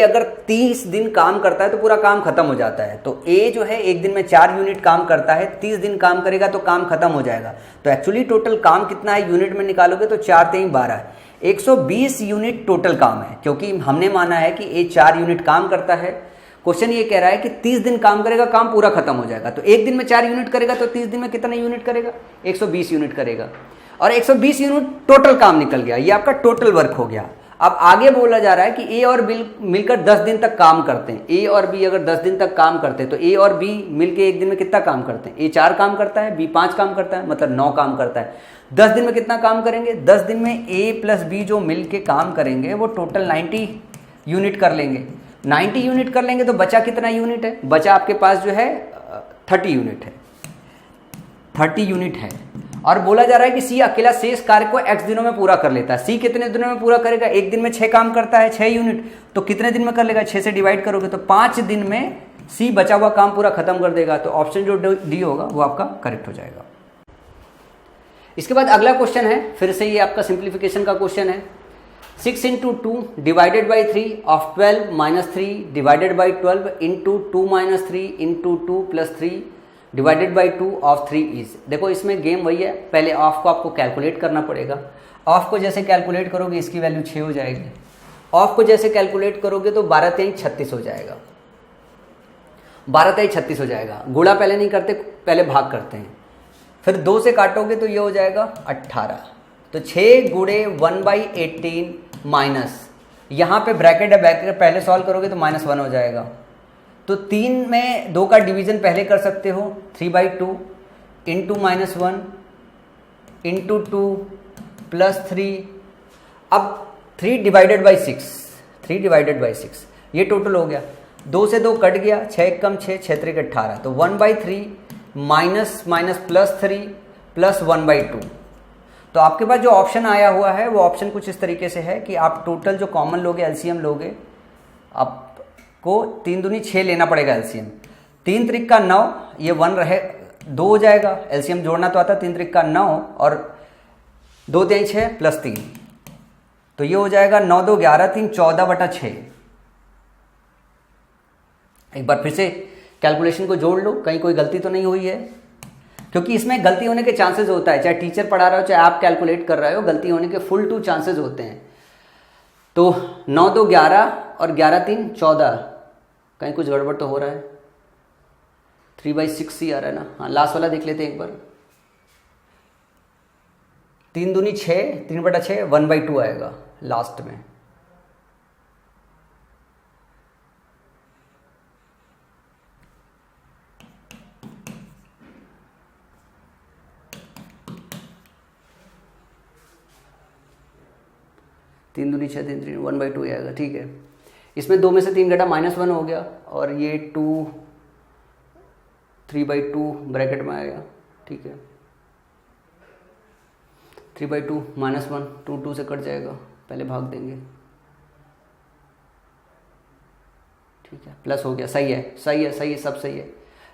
अगर 30 दिन काम करता है तो पूरा काम खत्म हो जाता है। तो ए जो है एक दिन में 4 यूनिट काम करता है, 30 दिन काम करेगा तो काम खत्म हो जाएगा। तो एक्चुअली टोटल काम कितना है यूनिट में निकालोगे तो 4 3 12, 120 यूनिट टोटल काम है। क्योंकि हमने माना है कि ए 4 यूनिट काम करता है, क्वेश्चन ये कह रहा है कि 30 दिन काम करेगा, काम पूरा खत्म हो जाएगा। तो एक दिन में 4 यूनिट करेगा तो 30 दिन में कितना यूनिट करेगा? 120 यूनिट करेगा। और 120 यूनिट टोटल काम निकल गया, ये आपका टोटल वर्क हो गया। अब आगे बोला जा रहा है कि ए और बी मिलकर 10 दिन तक काम करते हैं। ए और बी अगर 10 दिन तक काम करते हैं तो ए और बी मिलकर एक दिन में कितना काम करते हैं? ए 4 काम करता है, बी 5 काम करता है, मतलब 9 काम करता है। 10 दिन में कितना काम करेंगे? 10 दिन में ए प्लस बी जो मिलके काम करेंगे वो टोटल 90 यूनिट कर लेंगे। 90 यूनिट कर लेंगे तो बचा कितना यूनिट है? बचा आपके पास जो है 30 यूनिट है, 30 यूनिट है। और बोला जा रहा है कि सी अकेला शेष कार्य को x दिनों में पूरा कर लेता है। सी कितने दिनों में पूरा करेगा? एक दिन में 6 काम करता है, 6 यूनिट, तो कितने दिन में कर लेगा? 6 से डिवाइड करोगे तो 5 दिन में सी बचा हुआ काम पूरा खत्म कर देगा। तो ऑप्शन जो डी होगा वो आपका करेक्ट हो जाएगा। इसके बाद अगला क्वेश्चन है, फिर से ये आपका सिंप्लीफिकेशन का क्वेश्चन है। 6 into 2 divided by 3 of 12 minus 3 divided by 12 into 2 minus 3 into 2 plus 3 divided by 2 of 3 is. देखो इसमें गेम वही है, पहले ऑफ को आपको कैलकुलेट करना पड़ेगा। ऑफ को जैसे कैलकुलेट करोगे इसकी वैल्यू 6 हो जाएगी। ऑफ को जैसे कैलकुलेट करोगे तो 12 3 36 हो जाएगा, 12 3 36 हो जाएगा। गुणा पहले नहीं करते, पहले भाग करते हैं। फिर 2 से काटोगे तो ये हो जाएगा 18। तो 6 गुणे 1/18 माइनस, यहाँ पे ब्रैकेट है, ब्रैकेट पहले सॉल्व करोगे तो -1 हो जाएगा। तो 3 में 2 का डिवीजन पहले कर सकते हो, 3/2 इंटू -1 इंटू 2 प्लस 3। अब 3 डिवाइडेड बाई 6, 3 डिवाइडेड बाई 6 ये टोटल हो गया। 2 से 2 कट गया, 6 कम 6, 6 3 18। तो 1/3 माइनस माइनस प्लस 3 प्लस 1/2। तो आपके पास जो ऑप्शन आया हुआ है वो ऑप्शन कुछ इस तरीके से है कि आप टोटल जो कॉमन लोगे, एलसीएम लोगे, आपको 3 दूनी 6 लेना पड़ेगा एलसीएम। 3 त्रिक का 9, ये 1 रहे 2 हो जाएगा। एलसीएम जोड़ना तो आता, 3 त्रिक का 9 और 2 3 6 प्लस 3, तो ये हो जाएगा 9 2 11 3 14/6। एक बार फिर से कैलकुलेशन को जोड़ लो, कहीं कोई गलती तो नहीं हुई है, क्योंकि इसमें गलती होने के चांसेस होता है। चाहे टीचर पढ़ा रहा हो चाहे आप कैलकुलेट कर रहे हो, गलती होने के फुल 2 चांसेस होते हैं। तो 9 2 11 और 11 3 14, कहीं कुछ गड़बड़ तो हो रहा है। 3/6 ही आ रहा है ना। हाँ, लास्ट वाला देख लेते हैं एक बार। 3 दूनी 6, 3/6 1/2 आएगा लास्ट में। तीन दूनी 6, 3 3 1/2 आएगा, ठीक है। इसमें 2 में से 3 घटा -1 हो गया और ये 2 3/2 ब्रैकेट में आएगा, ठीक है। 3/2 -1, 2 2 से कट जाएगा, पहले भाग देंगे, ठीक है। प्लस हो गया, सही है सही है सही है, सब सही है।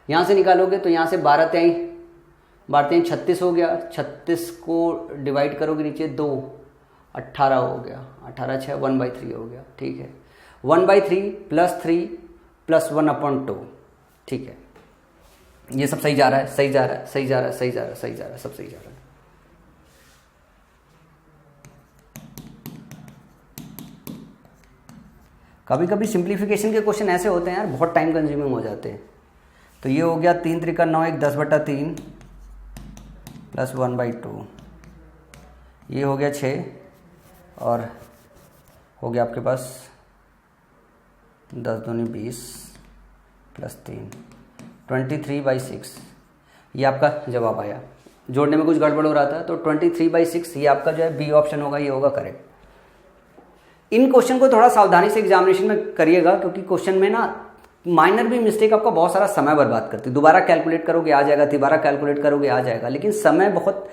यहाँ से निकालोगे तो यहाँ से 12 3 36 हो गया। 36 को डिवाइड करोगे नीचे 2, 18 हो गया। 18 6 1/3 हो गया, ठीक है। 1/3 प्लस 3 प्लस 1/2, ठीक है। ये सब सही जा रहा है, सही जा रहा है, सही जा रहा है, सही जा रहा है, सही जा रहा है, सब सही जा रहा है। कभी कभी सिंप्लीफिकेशन के क्वेश्चन ऐसे होते हैं यार, बहुत टाइम कंज्यूमिंग हो जाते हैं। तो ये हो गया 3 3 का 9 1 10/3 प्लस 1/2, ये हो गया 6 और हो गया आपके पास 10 दूनी 20 प्लस 3 23/6। ये आपका जवाब आया। जोड़ने में कुछ गड़बड़ हो रहा था, तो 23/6 ये आपका जो है बी ऑप्शन होगा, ये होगा करेक्ट। इन क्वेश्चन को थोड़ा सावधानी से एग्जामिनेशन में करिएगा, क्योंकि क्वेश्चन में ना माइनर भी मिस्टेक आपका बहुत सारा समय बर्बाद करती है। दोबारा कैलकुलेट करोगे आ जाएगा, दोबारा कैलकुलेट करोगे आ जाएगा, लेकिन समय बहुत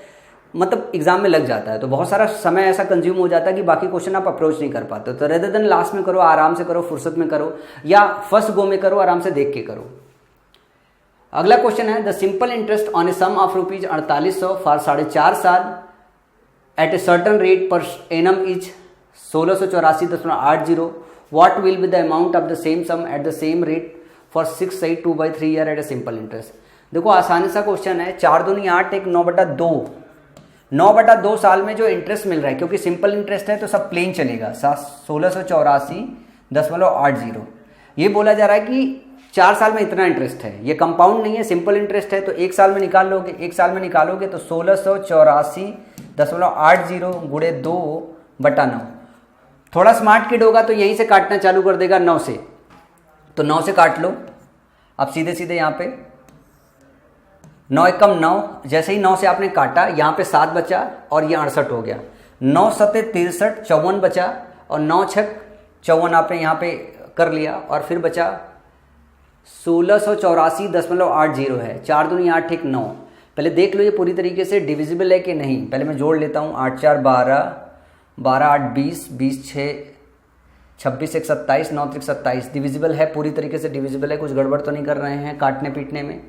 मतलब एग्जाम में लग जाता है। तो बहुत सारा समय ऐसा कंज्यूम हो जाता है कि बाकी क्वेश्चन आप अप्रोच नहीं कर पाते। तो रेदर देन लास्ट में करो, आराम से करो, फुर्सत में करो, या फर्स्ट गो में करो, आराम से देख के करो। अगला क्वेश्चन है, the simple interest on a sum of rupees 4800 for 4.5 साल at a certain rate per annum is 1684.80। What will be the amount of the same sum at the same rate for 6 say 2/3 year at a simple interest. देखो आसानी सा question है। 4 दूनी 8 एक 9/2, 9/2 साल में जो इंटरेस्ट मिल रहा है, क्योंकि सिंपल इंटरेस्ट है तो सब प्लेन चलेगा, 1684.80। ये बोला जा रहा है कि 4 साल में इतना इंटरेस्ट है, ये कंपाउंड नहीं है, सिंपल इंटरेस्ट है। तो 1 साल में निकाल लोगे, 1 साल में निकालोगे तो 1684.80 गुणे 2/9। थोड़ा स्मार्ट किड होगा तो यहीं से काटना चालू कर देगा 9 से, तो 9 से काट लो। अब सीधे सीधे यहाँ पे 9 एकम 9, जैसे ही 9 से आपने काटा यहाँ पे 7 बचा और ये 68 हो गया। 9 सते 63, 54 बचा और 9 छक 54 आपने यहाँ पे कर लिया और फिर बचा 1684.80 है। 4 दूनी 8 एक 9। पहले देख लो ये पूरी तरीके से डिविजिबल है कि नहीं। पहले मैं जोड़ लेता हूँ। 8 4 12, 12 8 20, 20 6 26 1 27, 9 3 27। डिविजिबल है, पूरी तरीके से डिविजिबल है, कुछ गड़बड़ तो नहीं कर रहे हैं काटने पीटने में।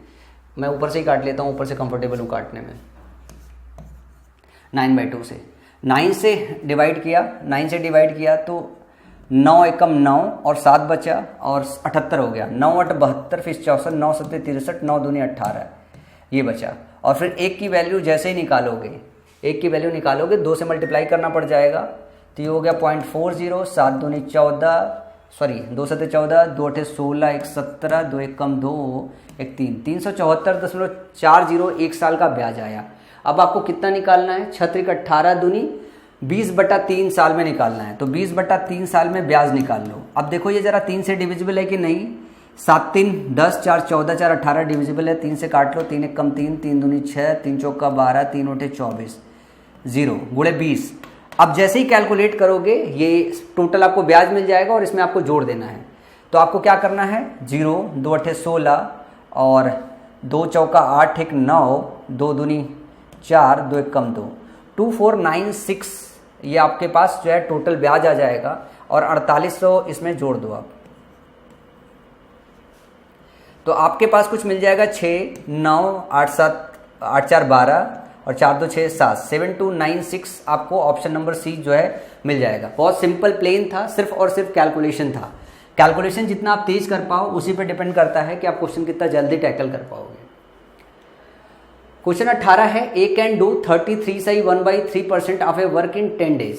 मैं ऊपर से ही काट लेता हूँ, ऊपर से कंफर्टेबल हूँ काटने में। 9/2 से 9 से डिवाइड किया, 9 से डिवाइड किया तो 9 एकम 9 और 7 बचा और 78 हो गया। 9 8 72, फिर 64, 9 7 63, 9 दूनी 18 ये बचा। और फिर 1 की वैल्यू जैसे ही निकालोगे, 1 की वैल्यू निकालोगे 2 से मल्टीप्लाई करना पड़ जाएगा तो ये हो गया 0.40, 7 दूनी 14, सॉरी 2 7 14, 2 8 16, 1 17, 2 1 कम 2 1 3, 374.40 1 साल का ब्याज आया। अब आपको कितना निकालना है? 6 18 दूनी 20/3 साल में निकालना है। तो 20/3 साल में ब्याज निकाल लो। अब देखो ये जरा 3 से डिविजिबल है कि नहीं। 7 3 10, 4 14, 4 18 डिविजिबल है। 3 से काट लो, 3 1 कम 3, 3 दूनी 6, 3 चौका 12, 3 8 24, 0 गुणे 20। अब जैसे ही कैलकुलेट करोगे ये टोटल आपको ब्याज मिल जाएगा और इसमें आपको जोड़ देना है। तो आपको क्या करना है? 0 2 8 16 और 2 चौका 8 1 9, 2 दूनी 4, 2 1 कम 2, 2496 ये आपके पास जो है टोटल ब्याज आ जाएगा। और 4800 इसमें जोड़ दो आप, तो आपके पास कुछ मिल जाएगा 6 9 8 7 8 4 12 और 4 2 6 7, 7296 आपको ऑप्शन नंबर सी जो है मिल जाएगा। बहुत सिंपल प्लेन था, सिर्फ और सिर्फ कैलकुलेशन था। कैलकुलेशन जितना आप तेज कर पाओ उसी पे डिपेंड करता है कि आप क्वेश्चन कितना जल्दी टैकल कर पाओगे। क्वेश्चन 18 है, ए कैन डू 33 सही 1/3% of A work in 10 days।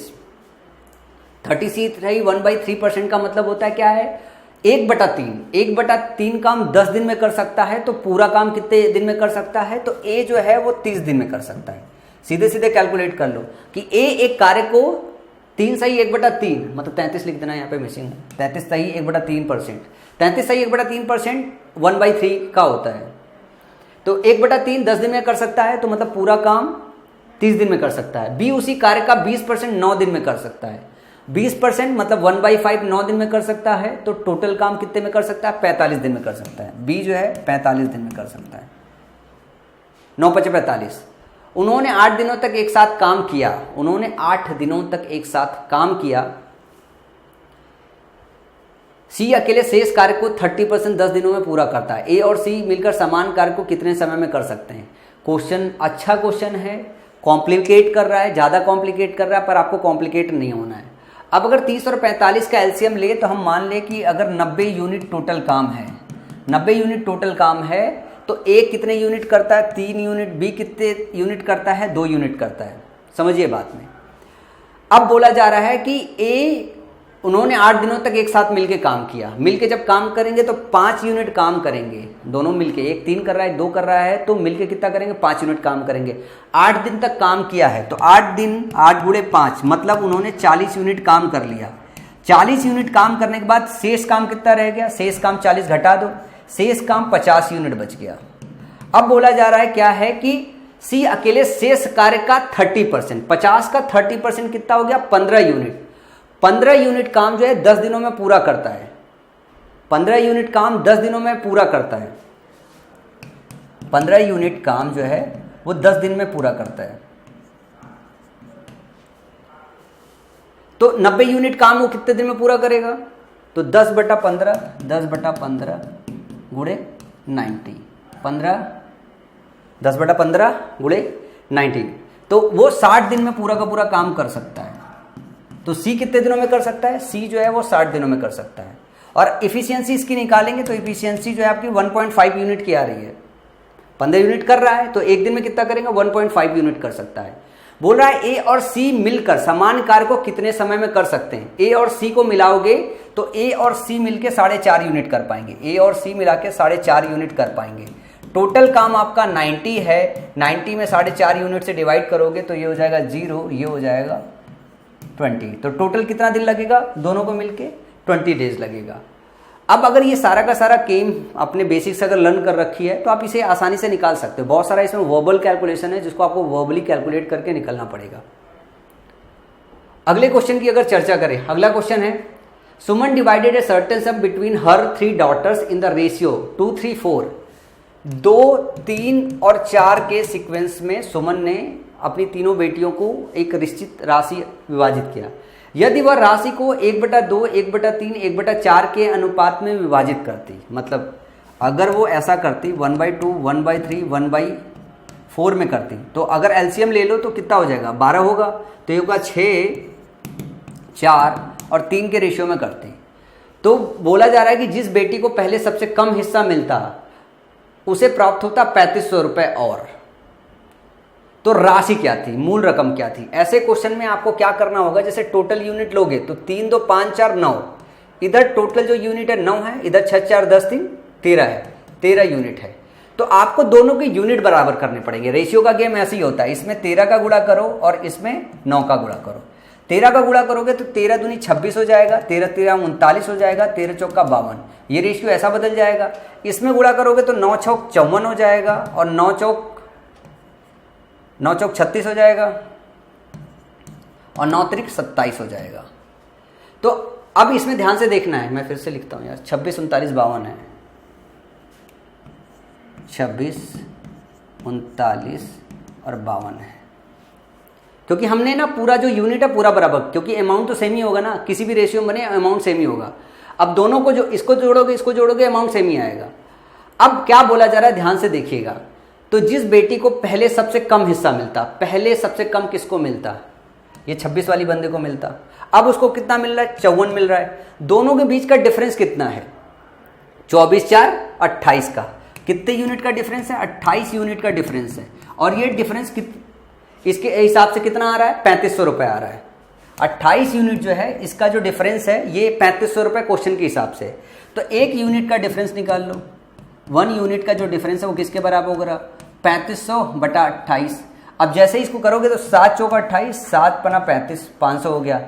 33 सही 1/3% का मतलब होता है क्या है? 1/3। 1/3 काम 10 दिन में कर सकता है, तो पूरा काम कितने दिन में कर सकता है? तो ए जो है वो 30 दिन में कर सकता है। सीधे सीधे कैलकुलेट कर लो कि ए एक कार्य को 3 सही 1/3 मतलब 33 लिख देना, यहाँ पे मिसिंग है। 33 सही 1/3%, 33 सही 1/3% 1/3 का होता है। तो 1/3 10 दिन में कर सकता है, तो मतलब पूरा काम 30 दिन में कर सकता है। बी उसी कार्य का 20% 9 दिन में कर सकता है। 20% मतलब 1/5 9 दिन में कर सकता है, तो टोटल काम कितने में कर सकता है? 45 दिन में कर सकता है। बी जो है 45 दिन में कर सकता है। 9 5 45। उन्होंने 8 दिनों तक एक साथ काम किया। उन्होंने 8 दिनों तक एक साथ काम किया। सी अकेले शेष कार्य को 30% 10 दिनों में पूरा करता है। ए और सी मिलकर समान कार्य को कितने समय में कर सकते हैं? क्वेश्चन अच्छा क्वेश्चन है, कॉम्प्लिकेट कर रहा है, ज़्यादा कॉम्प्लिकेट कर रहा है, पर आपको कॉम्प्लिकेट नहीं होना है। अब अगर 30 और 45 का एलसीएम ले तो हम मान ले कि अगर 90 यूनिट टोटल काम है, 90 यूनिट टोटल काम है, तो ए कितने यूनिट करता है? 3 यूनिट। बी कितने यूनिट करता है? 2 यूनिट करता है। समझिए बात में। अब बोला जा रहा है कि ए उन्होंने 8 दिनों तक एक साथ मिलके काम किया। मिलके जब काम करेंगे तो 5 यूनिट काम करेंगे दोनों मिलके। एक 3 कर रहा है, 2 कर रहा है, तो मिलके कितना करेंगे? 5 यूनिट काम करेंगे। 8 दिन तक काम किया है, तो 8 दिन 8 गुणे 5 मतलब उन्होंने 40 यूनिट काम कर लिया। 40 यूनिट काम करने के बाद शेष काम कितना रह गया? शेष काम 40 घटा दो, शेष काम 50 यूनिट बच गया। अब बोला जा रहा है क्या है कि सी अकेले शेष कार्य का 30%, 50 का 30% कितना हो गया? 15 यूनिट। 15 यूनिट काम जो है 10 दिनों में पूरा करता है। 15 यूनिट काम 10 दिनों में पूरा करता है। 15 यूनिट काम जो है वो 10 दिन में पूरा करता है। तो 90 यूनिट काम वो कितने दिन में पूरा करेगा? तो 10/15, 10/15 गुणे 90, 10/15 गुणे 90, तो वो 60 दिन में पूरा का पूरा काम कर सकता है। तो सी कितने दिनों में कर सकता है? सी जो है वो 60 दिनों में कर सकता है। और इफिशियंसी इसकी निकालेंगे तो इफिशियंसी जो है आपकी 1.5 यूनिट की आ रही है। 15 यूनिट कर रहा है तो एक दिन में कितना करेंगे? 1.5 यूनिट कर सकता है। बोल रहा है ए और सी मिलकर समान कार्य को कितने समय में कर सकते हैं? ए और सी को मिलाओगे तो ए और सी मिलके 4.5 यूनिट कर पाएंगे, ए और सी मिला के 4.5 यूनिट कर पाएंगे। टोटल काम आपका 90 है, 90 में 4.5 यूनिट से डिवाइड करोगे तो ये हो जाएगा 0, ये हो जाएगा 20। तो टोटल कितना दिन लगेगा दोनों को मिलके? 20 डेज लगेगा। अब अगर ये सारा का सारा गेम अपने बेसिक्स अगर लर्न कर रखी है तो आप इसे आसानी से निकाल सकते हो। बहुत सारा इसमें वर्बल कैलकुलेशन है जिसको आपको वर्बली कैलकुलेट करके निकलना पड़ेगा। अगले क्वेश्चन की अगर चर्चा करें, अगला क्वेश्चन है Suman divided a certain sum between her 3 daughters in the ratio 2, 3, 4। 2, 3 और 4 के सीक्वेंस में सुमन ने अपनी तीनों बेटियों को एक निश्चित राशि विभाजित किया। यदि वह राशि को 1/2, 1/3, 1/4 के अनुपात में विभाजित करती, मतलब अगर वो ऐसा करती 1/2, 1/3, 1/4 में करती, तो अगर एलसीएम ले लो तो कितना हो जाएगा? 12 होगा। तो ये होगा 6, 4 और 3 के रेशियो में करती। तो बोला जा रहा है कि जिस बेटी को पहले सबसे कम हिस्सा मिलता उसे प्राप्त होता 3500 रुपये और। तो राशि क्या थी, मूल रकम क्या थी? ऐसे क्वेश्चन में आपको क्या करना होगा, जैसे टोटल यूनिट लोगे तो 3, 2, 5, 4, 9, इधर टोटल जो यूनिट है 9 है, इधर 6, 4, 10, 3, 13 है, 13 यूनिट है। तो आपको दोनों के यूनिट बराबर करने पड़ेंगे। रेशियो का गेम ऐसे ही होता है, इसमें 13 का गुणा करो और इसमें 9 का गुणा करो। 13 का गुणा करोगे तो 13 दूनी 26 हो जाएगा, 13 13 39 हो जाएगा, 13 चौका 52। ये रेशियो ऐसा बदल जाएगा। इसमें गुणा करोगे तो 9 चौक 54 हो जाएगा और 9 चौक 36 हो जाएगा और 9 त्रिक 27 हो जाएगा। तो अब इसमें ध्यान से देखना है, मैं फिर से लिखता हूं यार, 26, 39, 52 है, 26, 39 और 52 है। क्योंकि हमने ना पूरा जो यूनिट है पूरा बराबर, क्योंकि अमाउंट तो सेम ही होगा ना, किसी भी रेशियो में बने अमाउंट सेम ही होगा। अब दोनों को जो इसको जोड़ोगे अमाउंट सेम ही आएगा। अब क्या बोला जा रहा है ध्यान से देखिएगा। तो जिस बेटी को पहले सबसे कम हिस्सा मिलता, पहले सबसे कम किसको मिलता? ये 26 वाली बंदे को मिलता। अब उसको कितना मिल रहा है? 54 मिल रहा है। दोनों के बीच का डिफरेंस कितना है? 24, 4, 28 का। कितने यूनिट का डिफरेंस है? 28 यूनिट का डिफरेंस है। और ये डिफरेंस इसके हिसाब से कितना आ रहा है? 3500 रुपये आ रहा है। 28 यूनिट जो है इसका जो डिफरेंस है ये 3500 रुपये क्वेश्चन के हिसाब से। तो 1 यूनिट का डिफरेंस निकाल लो। 1 यूनिट का जो डिफरेंस है वो किसके बराबर होगा? 3500/28। अब जैसे ही इसको करोगे तो 7 चौका 28, 7 पना 35, 500 हो गया।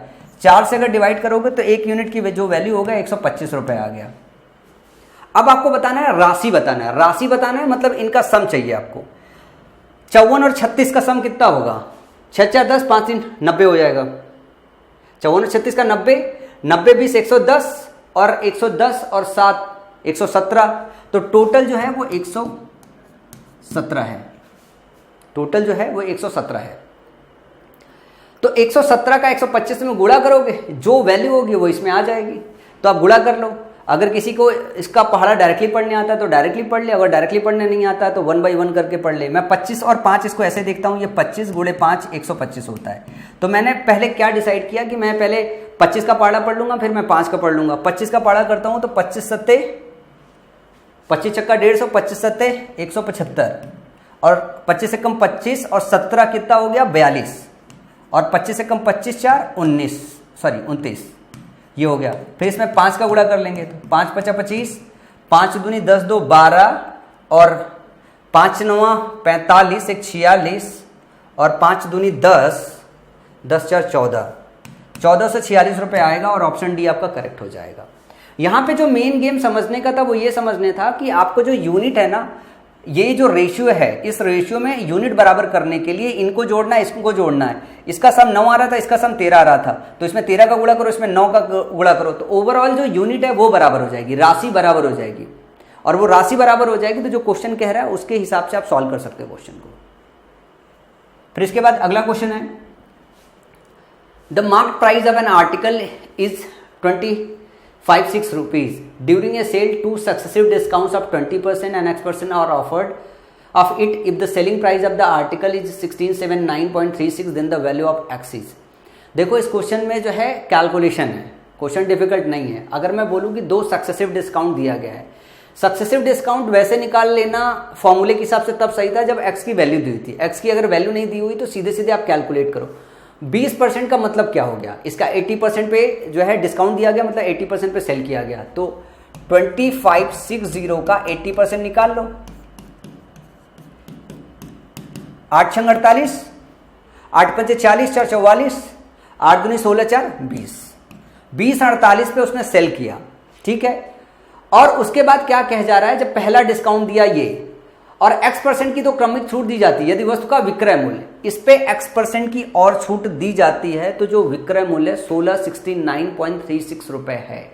4 से अगर डिवाइड करोगे तो 1 यूनिट की जो वैल्यू होगा 125 रुपये आ गया। अब आपको बताना है राशि बताना है। राशि बताना है मतलब इनका सम चाहिए आपको। 54 और 36 का सम कितना होगा? 6, 4, 10, 5, 3, 90 हो जाएगा। 54 और 36 का 90, 90, 20, 110 और 110 और 7, 117। तो टोटल जो है वो 117 है। टोटल जो है वो 117 है। तो 117 का 125 में गुणा करोगे, जो वैल्यू होगी वो इसमें आ जाएगी। तो आप गुणा कर लो। अगर किसी को इसका पहाड़ा डायरेक्टली पढ़ने आता है तो डायरेक्टली पढ़ ले, अगर डायरेक्टली पढ़ने नहीं आता है तो 1 by 1 करके पढ़ ले। मैं 25 और 5 इसको ऐसे देखता हूँ, ये 25 गुणे 5 125 होता है। तो मैंने पहले क्या डिसाइड किया कि मैं पहले 25 का पहाड़ा पढ़ लूंगा, फिर मैं 5 का पढ़ लूंगा। 25 का पहाड़ा करता हूँ तो 25 सत्ते 25 चक्का 150, 25 सत्ते 175 और 25 से कम 25 और 17 कितना हो गया? 42 और 25 से कम 25, 4, 29 ये हो गया। फिर इसमें 5 का गुणा कर लेंगे तो 5 × 5 = 25, 5 दूनी 10, 2 12 और 5 × 9 45, 1 46 और 5 दूनी 10, 10 4 14, 1446 रुपये आएगा और ऑप्शन डी आपका करेक्ट हो जाएगा। यहाँ पे जो मेन गेम समझने का था वो ये समझने था कि आपको जो यूनिट है ना, ये जो रेशियो है, इस रेशियो में यूनिट बराबर करने के लिए इनको जोड़ना है, इसको जोड़ना है। इसका सम 9 आ रहा था, इसका सम 13 आ रहा था, तो इसमें 13 का गुणा करो, इसमें 9 का गुणा करो, तो ओवरऑल जो यूनिट है वो बराबर हो जाएगी, राशि बराबर हो जाएगी। और वो राशि बराबर हो जाएगी तो जो क्वेश्चन कह रहा है उसके हिसाब से आप सॉल्व कर सकते हो क्वेश्चन को। फिर इसके बाद अगला क्वेश्चन है, the market price of an article is 25.6 rupees. During a sale, 2 successive discounts of 20% and X% are offered of it. If the selling price of the article is 1679.36, then the value of X is. देखो इस question में जो है calculation है, question difficult नहीं है। अगर मैं बोलूँ कि 2 सक्सेसिव डिस्काउंट दिया गया है, सक्सेसिव डिस्काउंट वैसे निकाल लेना फॉर्मूले के हिसाब से तब सही था जब एक्स की वैल्यू दी थी। एक्स की अगर वैल्यू नहीं दी हुई तो सीधे सीधे आप कैलकुलेट करो। 20% का मतलब क्या हो गया, इसका 80% पे जो है डिस्काउंट दिया गया, मतलब 80% पे सेल किया गया। तो 2560 का 80% निकाल लो, 8 छंग 48, 8 पंचे 40, 4 44, 8 दूनी 16, 4 20, 2048 पे उसने सेल किया, ठीक है। और उसके बाद क्या कह जा रहा है, जब पहला डिस्काउंट दिया ये और X% की तो क्रमिक छूट दी जाती है यदि वस्तु का विक्रय मूल्य, इस पे X% की और छूट दी जाती है, तो जो विक्रय मूल्य 1669.36 रुपए है।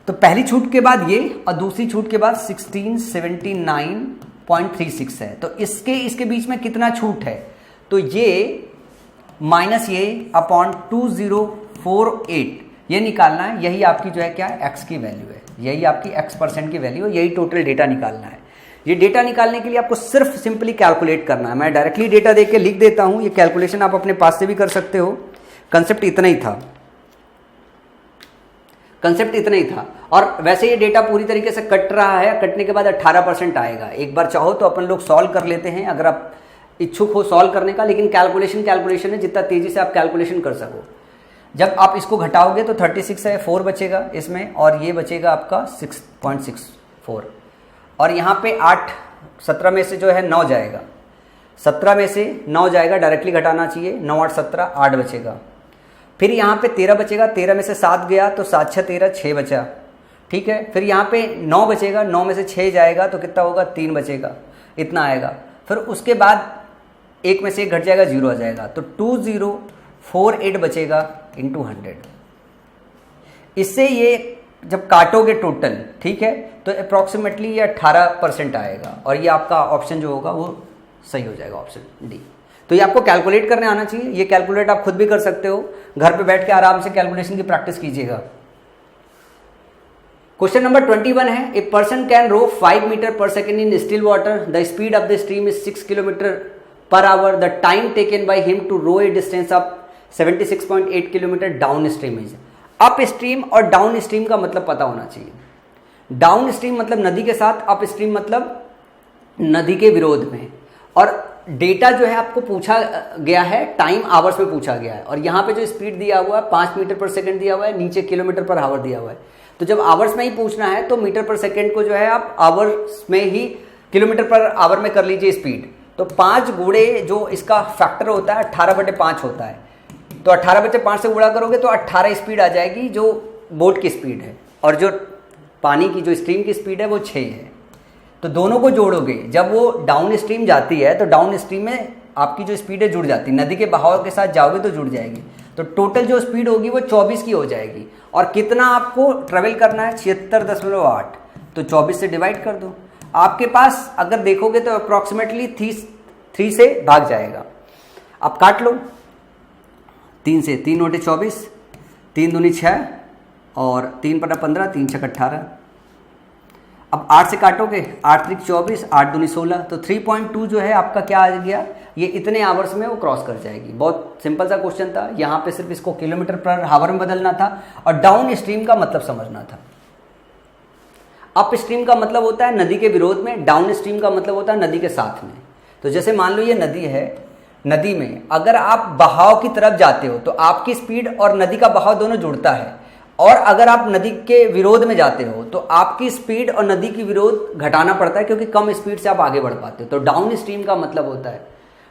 तो पहली छूट के बाद ये और दूसरी छूट के बाद 1679.36 है। तो इसके बीच में कितना छूट है, तो ये माइनस ये अपॉन 2048 ये निकालना है। यही आपकी जो है क्या है, X की वैल्यू है, यही आपकी X% की वैल्यू है, यही टोटल डेटा निकालना है। ये डेटा निकालने के लिए आपको सिर्फ सिंपली कैलकुलेट करना है। मैं डायरेक्टली डेटा देके के लिख देता हूं, ये कैलकुलेशन आप अपने पास से भी कर सकते हो। कंसेप्ट इतना ही था, कंसेप्ट इतना ही था। और वैसे ये डेटा पूरी तरीके से कट रहा है, कटने के बाद 18% आएगा। एक बार चाहो तो अपन लोग सॉल्व कर लेते हैं अगर आप इच्छुक हो सॉल्व करने का, लेकिन कैलकुलेशन है, जितना तेजी से आप कैलकुलेशन कर सको। जब आप इसको घटाओगे तो 36 है, 4 बचेगा इसमें, और ये बचेगा आपका 6.64, और यहाँ पे 8 17 में से जो है 9 जाएगा, 17 में से 9 जाएगा, डायरेक्टली घटाना चाहिए, 9 8 17, 8 बचेगा। फिर यहाँ पे 13 बचेगा, 13 में से 7 गया तो 7 6 13, 6 बचा, ठीक है। फिर यहाँ पे 9 बचेगा, 9 में से 6 जाएगा तो कितना होगा, 3 बचेगा, इतना आएगा। फिर उसके बाद 1 में से 1 घट जाएगा, 0 आ जाएगा, तो 2048 बचेगा इंटू 100। इससे ये जब काटोगे टोटल, ठीक है, तो अप्रॉक्सीमेटली ये 18% आएगा, और ये आपका ऑप्शन जो होगा वो सही हो जाएगा, ऑप्शन डी। तो ये आपको कैलकुलेट करने आना चाहिए। ये कैलकुलेट आप खुद भी कर सकते हो, घर पे बैठ के आराम से कैलकुलेशन की प्रैक्टिस कीजिएगा। क्वेश्चन नंबर 21 है, a person can row 5 metre per second in still water, the speed of the stream is 6 kilometre per hour, the time taken by him to row a distance of 76.8 kilometre downstream is. Upstream और downstream का मतलब पता होना चाहिए। Down stream मतलब नदी के साथ, अप स्ट्रीम मतलब नदी के विरोध में। और डेटा जो है आपको पूछा गया है टाइम आवर्स में पूछा गया है, और यहाँ पे जो स्पीड दिया हुआ है 5 मीटर पर सेकंड दिया हुआ है, नीचे किलोमीटर पर आवर दिया हुआ है। तो जब आवर्स में ही पूछना है तो मीटर पर सेकंड को जो है आप आवर्स में ही किलोमीटर पर आवर में कर लीजिए स्पीड। तो 5 गुणे जो इसका फैक्टर होता है 18/5 होता है, तो 18/5 से गुणा करोगे तो 18 स्पीड आ जाएगी जो बोट की स्पीड है, और जो पानी की जो स्ट्रीम की स्पीड है वो 6 है। तो दोनों को जोड़ोगे, जब वो डाउन स्ट्रीम जाती है तो डाउन स्ट्रीम में आपकी जो स्पीड है जुड़ जाती है, नदी के बहाव के साथ जाओगे तो जुड़ जाएगी। तो टोटल जो स्पीड होगी वो 24 की हो जाएगी। और कितना आपको ट्रेवल करना है, 76.8, तो 24 से डिवाइड कर दो। आपके पास अगर देखोगे तो अप्रॉक्सीमेटली 3 से भाग जाएगा। अब काट लो, 3 से 3 नोटे 24, 3 दूनी 6 और 3 पटा 15, 3 छक 18। अब 8 से काटोगे, 8 त्रिक 24, 8 दूनी 16, तो 3.2 जो है आपका क्या आ गया, ये इतने आवर्स में वो क्रॉस कर जाएगी। बहुत सिंपल सा क्वेश्चन था, यहाँ पे सिर्फ इसको किलोमीटर पर आवर में बदलना था और डाउन स्ट्रीम का मतलब समझना था। अप स्ट्रीम का मतलब होता है नदी के विरोध में, डाउन स्ट्रीम का मतलब होता है नदी के साथ में। तो जैसे मान लो ये नदी है, नदी में अगर आप बहाव की तरफ जाते हो तो आपकी स्पीड और नदी का बहाव दोनों जुड़ता है, और अगर आप नदी के विरोध में जाते हो तो आपकी स्पीड और नदी की विरोध घटाना पड़ता है, क्योंकि कम स्पीड से आप आगे बढ़ पाते हो। तो डाउन स्ट्रीम का मतलब होता है,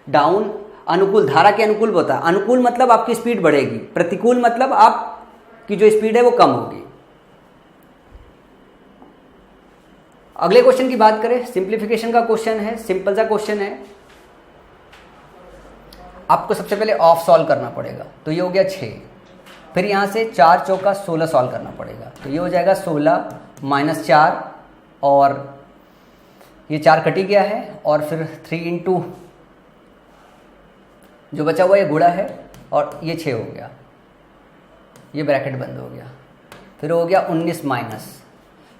डाउन अनुकूल, धारा के अनुकूल होता है। अनुकूल मतलब आपकी स्पीड बढ़ेगी, प्रतिकूल मतलब आपकी जो स्पीड है वो कम होगी। अगले क्वेश्चन की बात करें, सिंप्लीफिकेशन का क्वेश्चन है, सिंपल सा क्वेश्चन है। आपको सबसे पहले ऑफ सॉल्व करना पड़ेगा, तो ये हो गया 6। फिर यहाँ से 4 चौका 16 सॉल्व करना पड़ेगा, तो ये हो जाएगा 16 माइनस 4, और ये 4 कटी गया है, और फिर 3 इंटू जो बचा हुआ ये गुणा है, और ये 6 हो गया, ये ब्रैकेट बंद हो गया। फिर हो गया 19 माइनस,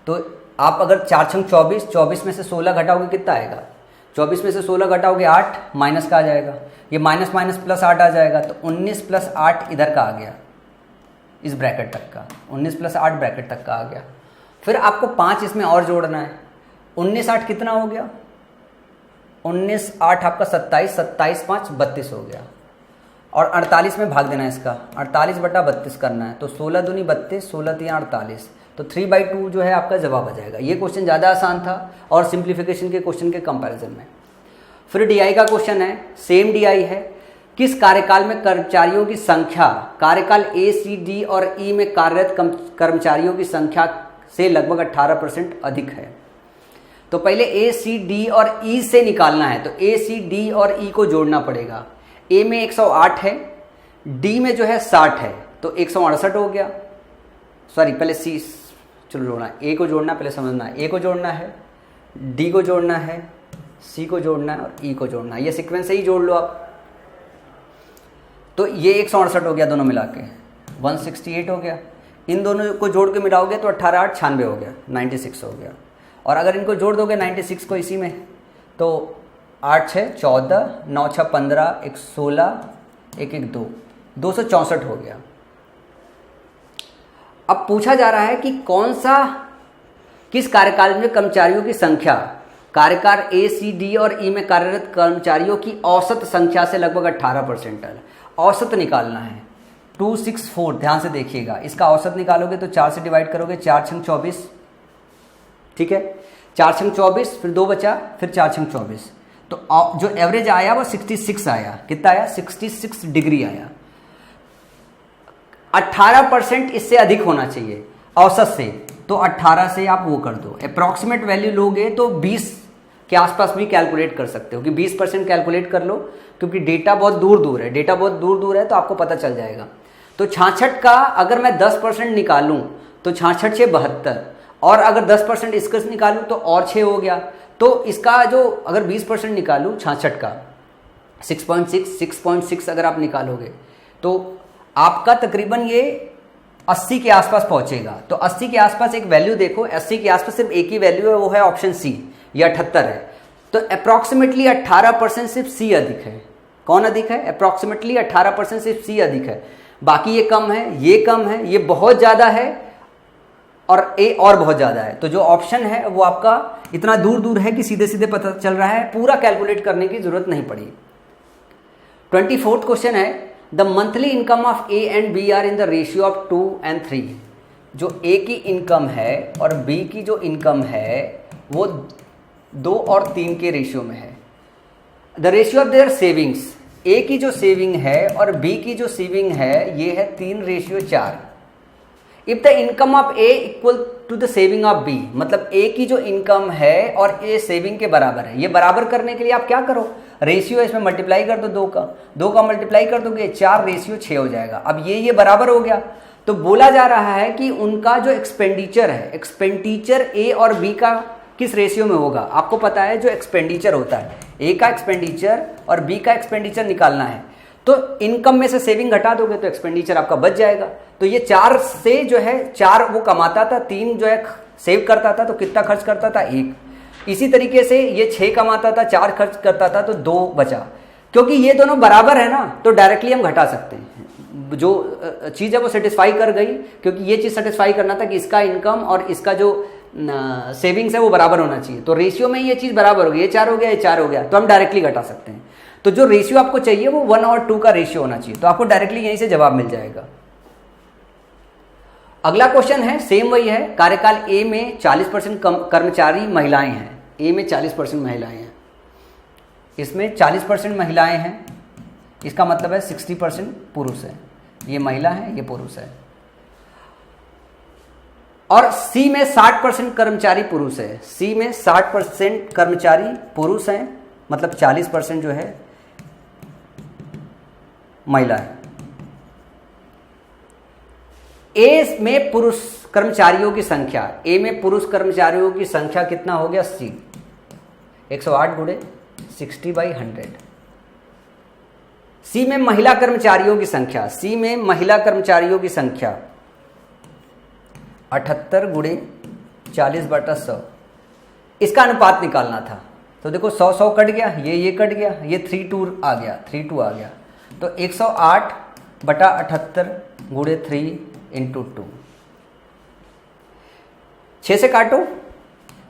तो आप अगर 4 छंग 24, 24 में से 16 घटाओगे कितना आएगा, 24 में से 16 घटाओगे 8, माइनस का आ जाएगा, ये माइनस माइनस प्लस 8 आ जाएगा, तो 19 प्लस 8 इधर का आ गया, इस ब्रैकेट तक का 19 प्लस 8 ब्रैकेट तक का आ गया। फिर आपको 5 इसमें और जोड़ना है, 19 8 कितना हो गया, 19 8 आपका 27, 27 5 32 हो गया। और 48 में भाग देना है इसका, 48/32 करना है। तो 16 दूनी 32, 16 तियां 48, तो 3/2 जो है आपका जवाब आ जाएगा। ये क्वेश्चन ज़्यादा आसान था और सिंप्लीफिकेशन के क्वेश्चन के कंपैरिजन में। फिर डीआई का क्वेश्चन है, सेम डीआई है। किस कार्यकाल में कर्मचारियों की संख्या कार्यकाल ए, सी, डी और ई में कार्यरत कर्मचारियों की संख्या से लगभग 18% अधिक है? तो पहले ए, सी, डी और ई से निकालना है, तो ए, सी, डी और ई को जोड़ना पड़ेगा। ए में 108 है, डी में जो है 60 है, तो 168 हो गया। सॉरी, पहले सी, चलो जोड़ना, ए को जोड़ना, पहले समझना है। ए को जोड़ना है, डी को जोड़ना है, सी को जोड़ना है और ई को जोड़ना है। ये सीक्वेंस से ही जोड़ लो आप। तो ये 168 हो गया दोनों मिला के, 168 हो गया। इन दोनों को जोड़ के मिलाओगे तो 18 8 96 हो गया, 96 हो गया। और अगर इनको जोड़ दोगे 96 को इसी में, तो 8 6 14, 9 6 15, 1 16, 1 1 2, 264 हो गया। अब पूछा जा रहा है कि किस कार्यकाल में कर्मचारियों की संख्या कार्यकाल ए, सी, डी और ई में कार्यरत कर्मचारियों की औसत संख्या से लगभग 18% है। औसत निकालना है। 264, ध्यान से देखिएगा, इसका औसत निकालोगे तो 4 से डिवाइड करोगे, 4 छंग 24, ठीक है, 4 छंग 24, फिर 2 बचा, फिर 4 छंग 24, तो जो एवरेज आया वो 66 आया। कितना आया? 66 डिग्री आया। 18% इससे अधिक होना चाहिए औसत से, तो 18 से आप वो कर दो। अप्रॉक्सीमेट वैल्यू लोगे तो 20 के आसपास भी कैलकुलेट कर सकते हो कि 20% कैलकुलेट कर लो, क्योंकि डेटा बहुत दूर है, डेटा बहुत दूर है, तो आपको पता चल जाएगा। तो 66 का अगर मैं 10% निकालूं तो 66 से 72, और अगर 10% इसका निकालूं तो और 6 हो गया। तो इसका जो अगर 20% निकालूं 66 का 6.6 अगर आप निकालोगे तो आपका तकरीबन ये 80 के आसपास पहुंचेगा। तो 80 के आसपास एक वैल्यू देखो, 80 के आसपास सिर्फ एक ही वैल्यू है, वो है ऑप्शन सी, ये 78 है। तो अप्रॉक्सीमेटली 18% सिर्फ सी अधिक है। कौन अधिक है? अप्रॉक्सीमेटली 18% सिर्फ सी अधिक है, बाकी ये कम है, ये कम है, ये बहुत ज़्यादा है और ए और बहुत ज़्यादा है। तो जो ऑप्शन है वो आपका इतना दूर है कि सीधे सीधे पता चल रहा है, पूरा कैलकुलेट करने की जरूरत नहीं पड़ी। 24th क्वेश्चन है, the monthly income of A and B are in the ratio of 2 and 3। जो ए की इनकम है और बी की जो इनकम है वो 2 और 3 के रेशियो में है। The ratio of their savings, A की जो सेविंग है और बी की जो सेविंग है ये है 3:4। If the income of A equal to the saving of B, मतलब ए की जो इनकम है और ए सेविंग के बराबर है। ये बराबर करने के लिए आप क्या करो, रेशियो इसमें मल्टीप्लाई कर दो, 2 का मल्टीप्लाई कर दोगे 4:6 हो जाएगा। अब ये बराबर हो गया। तो बोला जा रहा है कि उनका जो एक्सपेंडिचर है, एक्सपेंडिचर ए और बी का किस रेशियो में होगा। आपको पता है जो एक्सपेंडिचर होता है, ए का एक्सपेंडिचर और बी का एक्सपेंडिचर निकालना है, तो इनकम में से सेविंग घटा दोगे तो एक्सपेंडिचर आपका बच जाएगा। तो ये 4 से जो है 4 वो कमाता था, 3 जो है सेव करता था, तो कितना खर्च करता था? 1। इसी तरीके से ये 6 कमाता था, 4 खर्च करता था, तो 2 बचा। क्योंकि ये दोनों बराबर है ना, तो डायरेक्टली हम घटा सकते हैं। जो चीज़ है वो सेटिस्फाई कर गई, क्योंकि ये चीज़ सेटिस्फाई करना था कि इसका इनकम और इसका जो सेविंग्स है वो बराबर होना चाहिए। तो रेशियो में ये चीज़ बराबर हो गई, ये 4 हो गया, ये 4 हो गया, तो हम डायरेक्टली घटा सकते हैं। तो जो रेशियो आपको चाहिए वो 1 और 2 का रेशियो होना चाहिए, तो आपको डायरेक्टली यहीं से जवाब मिल जाएगा। अगला क्वेश्चन है, सेम वही है। कार्यकाल ए में 40% कर्मचारी महिलाएं हैं। ए में 40% महिलाएं हैं, इसमें 40% महिलाएं हैं, इसका मतलब है 60% पुरुष है। ये महिला है, ये पुरुष है। और सी में 60% कर्मचारी पुरुष है। सी में 60% कर्मचारी पुरुष हैं, मतलब 40% जो है महिला है। ए में पुरुष कर्मचारियों की संख्या, ए में पुरुष कर्मचारियों की संख्या कितना हो गया? सी 108 गुणे 60/100। सी में महिला कर्मचारियों की संख्या, सी में महिला कर्मचारियों की संख्या 78 गुणे 40/100। इसका अनुपात निकालना था, तो देखो 100 कट गया, ये कट गया, ये 3:2 आ गया, 3:2 आ गया। तो 108/78 गुणे 3 × 2। 6 से काटो,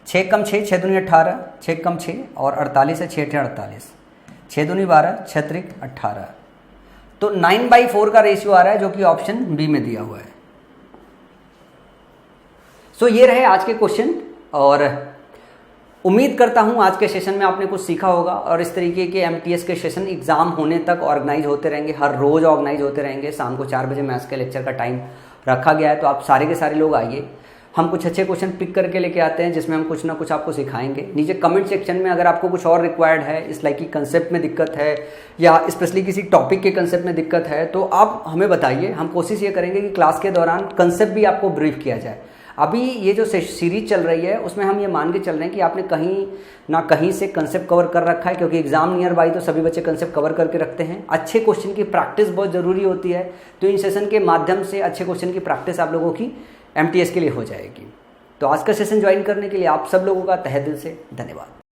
6 कम 6, 6 दूनी 18, 6 कम 6 और 48 है, 6 × 48, 6 दूनी 12, 6 × 18। तो 9/4 का रेशियो आ रहा है, जो कि ऑप्शन बी में दिया हुआ है। सो ये रहे आज के क्वेश्चन, और उम्मीद करता हूं आज के सेशन में आपने कुछ सीखा होगा, और इस तरीके के एमटीएस के सेशन एग्जाम होने तक ऑर्गेनाइज होते रहेंगे, हर रोज ऑर्गेनाइज होते रहेंगे। शाम को 4 बजे मैथ्स के लेक्चर का टाइम रखा गया है, तो आप सारे के सारे लोग आइए। हम कुछ अच्छे क्वेश्चन पिक करके लेके आते हैं, जिसमें हम कुछ ना कुछ आपको सिखाएंगे। नीचे कमेंट सेक्शन में अगर आपको कुछ और रिक्वायर्ड है, इस लाइक की कंसेप्ट में दिक्कत है, या स्पेशली किसी टॉपिक के कंसेप्ट में दिक्कत है, तो आप हमें बताइए। हम कोशिश ये करेंगे कि क्लास के दौरान कंसेप्ट भी आपको ब्रीफ किया जाए। अभी ये जो सीरीज चल रही है उसमें हम ये मान के चल रहे हैं कि आपने कहीं ना कहीं से कंसेप्ट कवर कर रखा है, क्योंकि एग्जाम नियर बाई तो सभी बच्चे कंसेप्ट कवर करके रखते हैं। अच्छे क्वेश्चन की प्रैक्टिस बहुत ज़रूरी होती है, तो इन सेशन के माध्यम से अच्छे क्वेश्चन की प्रैक्टिस आप लोगों की एमटीएस के लिए हो जाएगी। तो आज का सेशन ज्वाइन करने के लिए आप सब लोगों का तहे दिल से धन्यवाद।